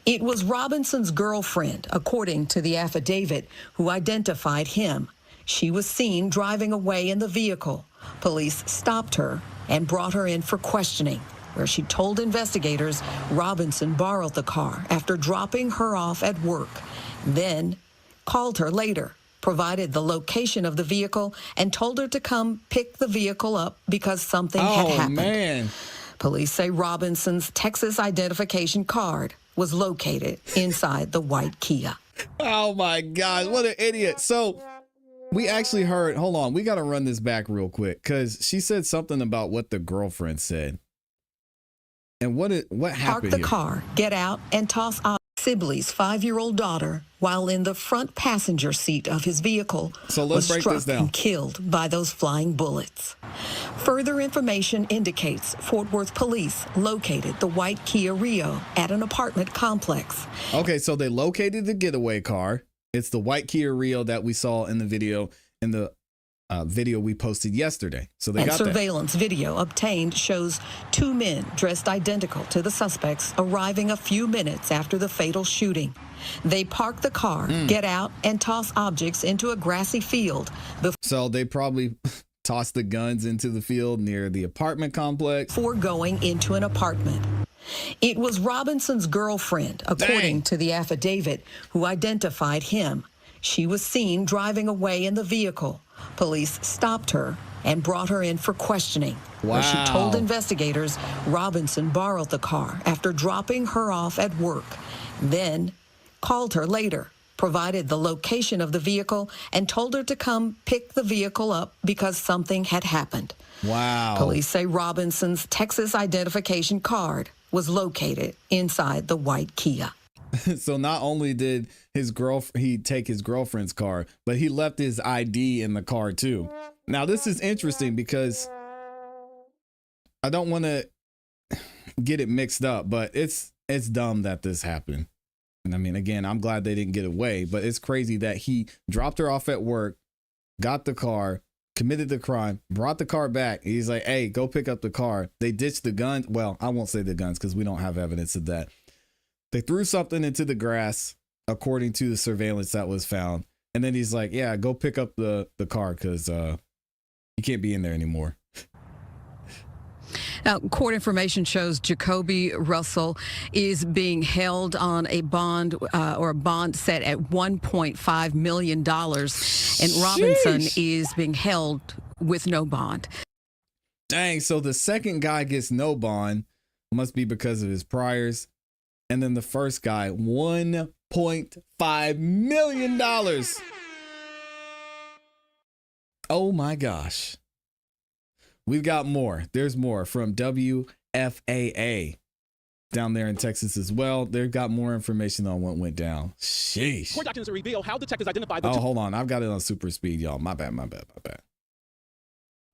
It was Robinson's girlfriend, according to the affidavit, who identified him. She was seen driving away in the vehicle. Police stopped her and brought her in for questioning, where she told investigators Robinson borrowed the car after dropping her off at work, then called her later, provided the location of the vehicle, and told her to come pick the vehicle up because something had happened. Man. Police say Robinson's Texas identification card was located inside the white Kia.
Oh my God, what an idiot. So we actually heard, hold on, we got to run this back real quick because she said something about what the girlfriend said. And what happened
Park the car, get out, and toss out Sibley's 5-year-old daughter while in the front passenger seat of his vehicle.
So let's break this down.
And killed by those flying bullets. Further information indicates Fort Worth police located the white Kia Rio at an apartment complex.
Okay, so they located the getaway car. It's the white Kia Rio that we saw in the video, video we posted yesterday. So they got
surveillance video obtained shows two men dressed identical to the suspects arriving a few minutes after the fatal shooting. They park the car, get out, and toss objects into a grassy field.
So they probably tossed the guns into the field near the apartment complex
before going into an apartment. It was Robinson's girlfriend, according to the affidavit, who identified him. She was seen driving away in the vehicle. Police stopped her and brought her in for questioning, where she told investigators Robinson borrowed the car after dropping her off at work, then called her later, provided the location of the vehicle, and told her to come pick the vehicle up because something had happened.
Wow.
Police say Robinson's Texas identification card was located inside the white Kia.
So not only did he take his girlfriend's car, but he left his ID in the car too. Now this is interesting because I don't want to get it mixed up, but it's dumb that this happened. And I mean, again, I'm glad they didn't get away, but it's crazy that he dropped her off at work, got the car, committed the crime, brought the car back. He's like, hey, go pick up the car. They ditched the guns. Well, I won't say the guns because we don't have evidence of that. They threw something into the grass, according to the surveillance that was found. And then he's like, yeah, go pick up the car because you can't be in there anymore.
Now, court information shows Jacoby Russell is being held on a bond or a bond set at $1.5 million. And Robinson is being held with no bond.
Dang, so the second guy gets no bond, must be because of his priors. And then the first guy, $1.5 million. Oh my gosh. We've got more. There's more from WFAA down there in Texas as well. They've got more information on what went down. Sheesh.
Court documents reveal how detectives identified the
hold on. I've got it on super speed, y'all. My bad.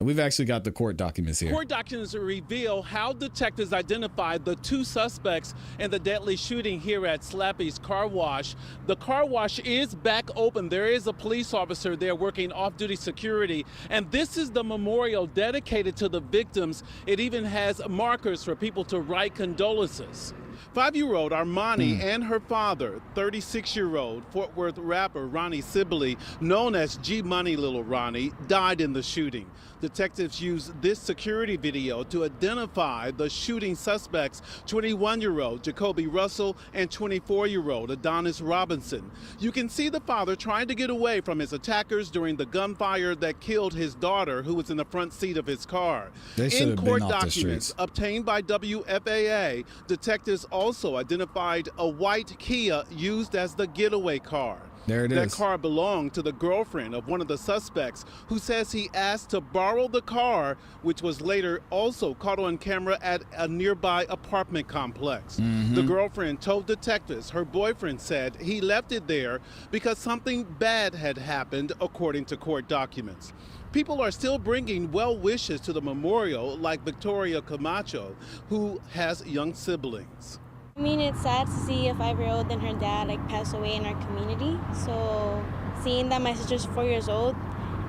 We've actually got the court documents here.
Court documents reveal how detectives identified the two suspects in the deadly shooting here at Slappy's Car Wash. The car wash is back open. There is a police officer there working off-duty security, and this is the memorial dedicated to the victims. It even has markers for people to write condolences. 5-year-old Armani and her father, 36-year-old Fort Worth rapper Ronnie Sibley, known as G Money Lil Ronnie, died in the shooting. Detectives used this security video to identify the shooting suspects, 21-year-old Jacoby Russell and 24-year-old Adonis Robinson. You can see the father trying to get away from his attackers during the gunfire that killed his daughter, who was in the front seat of his car. In court documents obtained by WFAA, detectives also identified a white Kia used as the getaway car.
There it is.
That car belonged to the girlfriend of one of the suspects, who says he asked to borrow the car, which was later also caught on camera at a nearby apartment complex. The girlfriend told detectives her boyfriend said he left it there because something bad had happened, according to court documents. People are still bringing well wishes to the memorial, like Victoria Camacho, who has young siblings.
I mean, it's sad to see a 5-year-old and her dad pass away in our community. So seeing that my sister's 4 years old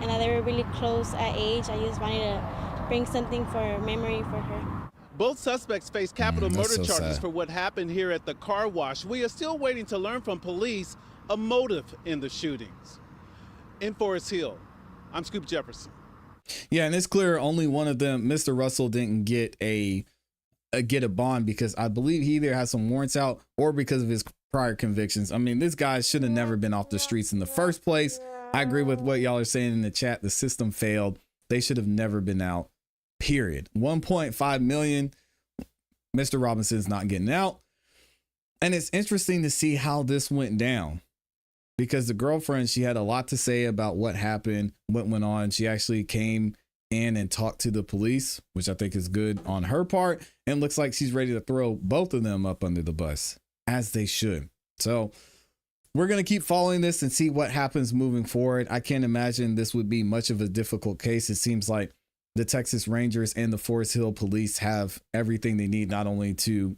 and that they were really close at age, I just wanted to bring something for memory for her.
Both suspects face capital murder
so
charges
sad
for what happened here at the car wash. We are still waiting to learn from police a motive in the shootings. In Forest Hill, I'm Scoop Jefferson.
Yeah, and it's clear only one of them, Mr. Russell, didn't get a bond because I believe he either has some warrants out or because of his prior convictions. I mean, this guy should have never been off the streets in the first place. I agree with what y'all are saying in the chat. The system failed. They should have never been out, period. 1.5 million. Mr. Robinson's not getting out. And it's interesting to see how this went down, because the girlfriend, she had a lot to say about what happened, what went on. She actually came in and talked to the police, which I think is good on her part, and looks like she's ready to throw both of them up under the bus, as they should. So we're going to keep following this and see what happens moving forward. I can't imagine this would be much of a difficult case. It seems like the Texas Rangers and the Forest Hill Police have everything they need, not only to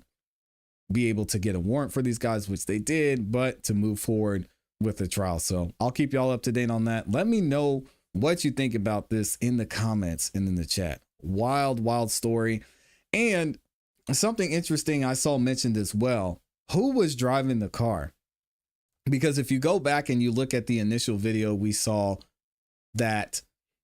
be able to get a warrant for these guys, which they did, but to move forward with the trial. So I'll keep y'all up to date on that. Let me know what you think about this in the comments and in the chat. Wild story. And something interesting I saw mentioned as well. Who was driving the car? Because if you go back and you look at the initial video, we saw that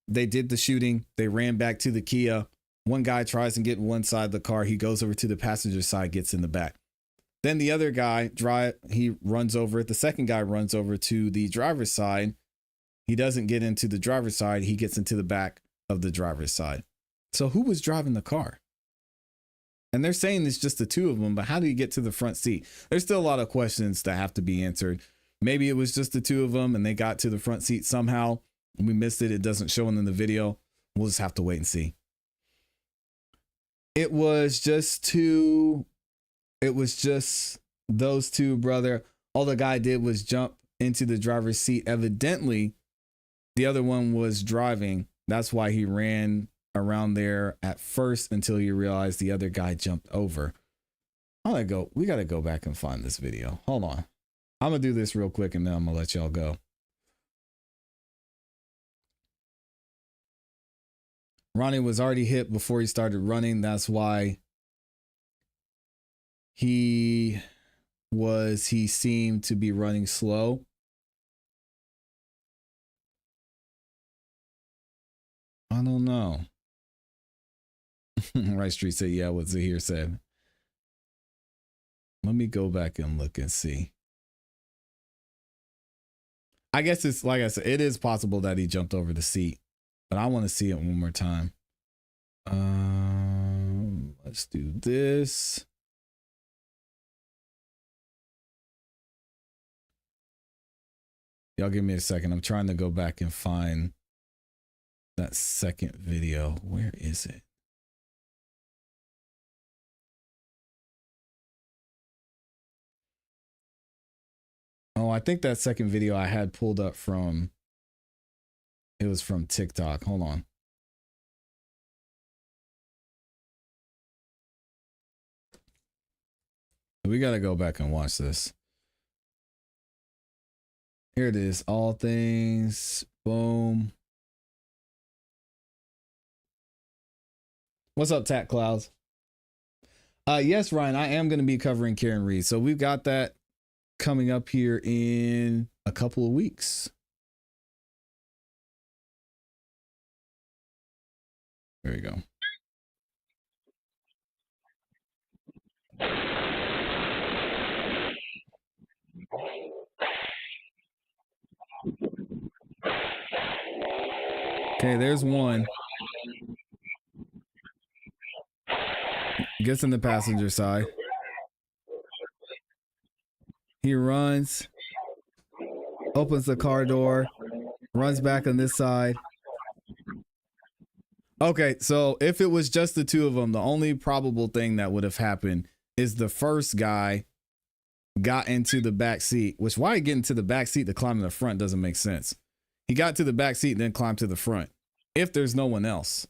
they did the shooting. They ran back to the Kia. One guy tries to get one side of the car. He goes over to the passenger side, gets in the back. Then the other guy he runs over it. The second guy runs over to the driver's side. He doesn't get into the driver's side. He gets into the back of the driver's side. So who was driving the car? And they're saying it's just the two of them, but how do you get to the front seat? There's still a lot of questions that have to be answered. Maybe it was just the two of them and they got to the front seat somehow. We missed it. It doesn't show in the video. We'll just have to wait and see. It was just those two, brother. All the guy did was jump into the driver's seat. Evidently, the other one was driving. That's why he ran around there at first until he realized the other guy jumped over. We got to go back and find this video. Hold on. I'm going to do this real quick and then I'm going to let y'all go. Ronnie was already hit before he started running. That's why he seemed to be running slow. I don't know. Right Street said, yeah, what Zahir said. Let me go back and look and see. I guess it's like I said, it is possible that he jumped over the seat, but I want to see it one more time. Let's do this. Y'all give me a second. I'm trying to go back and find that second video. Where is it? Oh, I think that second video I had pulled up from, it was from TikTok. Hold on. We got to go back and watch this. Here it is. All things. Boom. What's up, Tat Clouds? Yes, Ryan, I am going to be covering Karen Reed. So we've got that coming up here in a couple of weeks. There you go. Okay, there's one. Gets in the passenger side. He runs, opens the car door, runs back on this side. Okay, so if it was just the two of them, the only probable thing that would have happened is the first guy got into the back seat, which why get into the back seat to climb in the front doesn't make sense. He got to the back seat and then climbed to the front if there's no one else.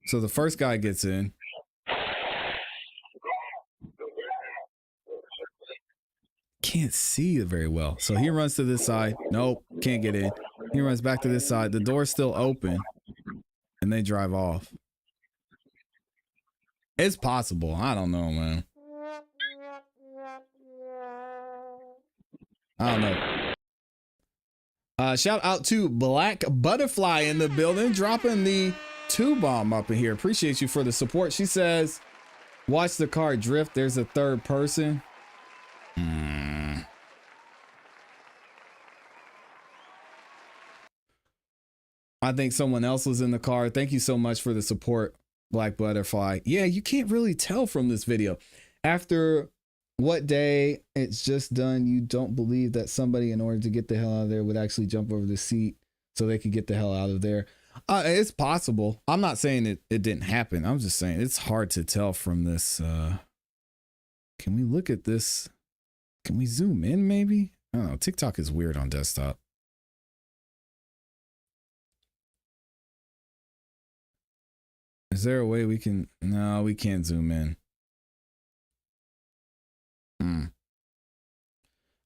So the first guy gets in. Can't see it very well. So he runs to this side. Nope, can't get in. He runs back to this side. The door's still open and they drive off. It's possible. I don't know, man. I don't know. Shout out to Black Butterfly in the building, dropping the 2-bomb up in here. Appreciate you for the support. She says, watch the car drift. There's a third person. I think someone else was in the car. Thank you so much for the support, Black Butterfly. Yeah, you can't really tell from this video. After what day it's just done, you don't believe that somebody, in order to get the hell out of there, would actually jump over the seat so they could get the hell out of there. It's possible. I'm not saying it didn't happen. I'm just saying it's hard to tell from this. Can we look at this? Can we zoom in maybe? I don't know. TikTok is weird on desktop. Is there a way we can? No, we can't zoom in.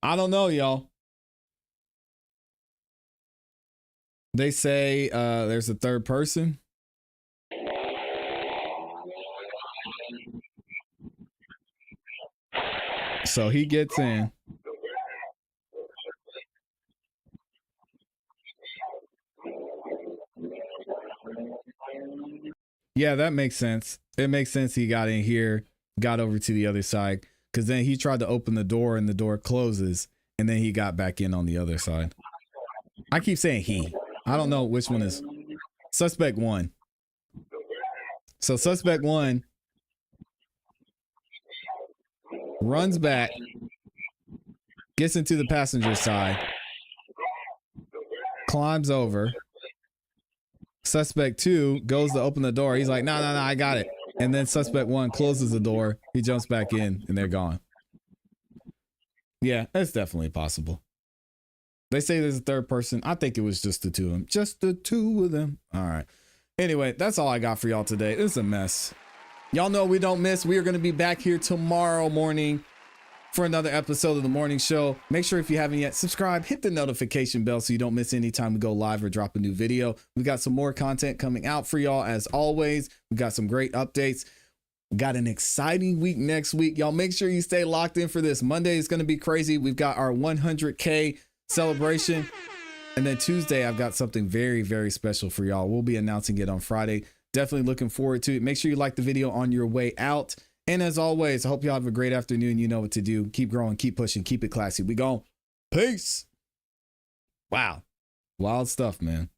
I don't know, y'all. They say there's a third person. So he gets in. Yeah, that makes sense. It makes sense he got in here, got over to the other side, because then he tried to open the door and the door closes, and then he got back in on the other side. I keep saying he. I don't know which one is. Suspect 1. So suspect 1 runs back, gets into the passenger side, climbs over. Suspect 2 goes to open the door. He's like, no, I got it. And then suspect 1 closes the door. He jumps back in and they're gone. Yeah, that's definitely possible. They say there's a third person. I think it was just the two of them. Just the two of them. All right. Anyway, that's all I got for y'all today. It's a mess. Y'all know we don't miss. We are going to be back here tomorrow morning for another episode of the morning show. Make sure if you haven't yet, subscribe, hit the notification bell so you don't miss any time we go live or drop a new video. We got some more content coming out for y'all as always. We got some great updates. We got an exciting week next week. Y'all make sure you stay locked in for this. Monday is going to be crazy. We've got our 100K celebration. And then Tuesday, I've got something very, very special for y'all. We'll be announcing it on Friday. Definitely looking forward to it. Make sure you like the video on your way out. And as always, I hope y'all have a great afternoon. You know what to do. Keep growing, keep pushing, keep it classy. We gone. Peace. Wow. Wild stuff, man.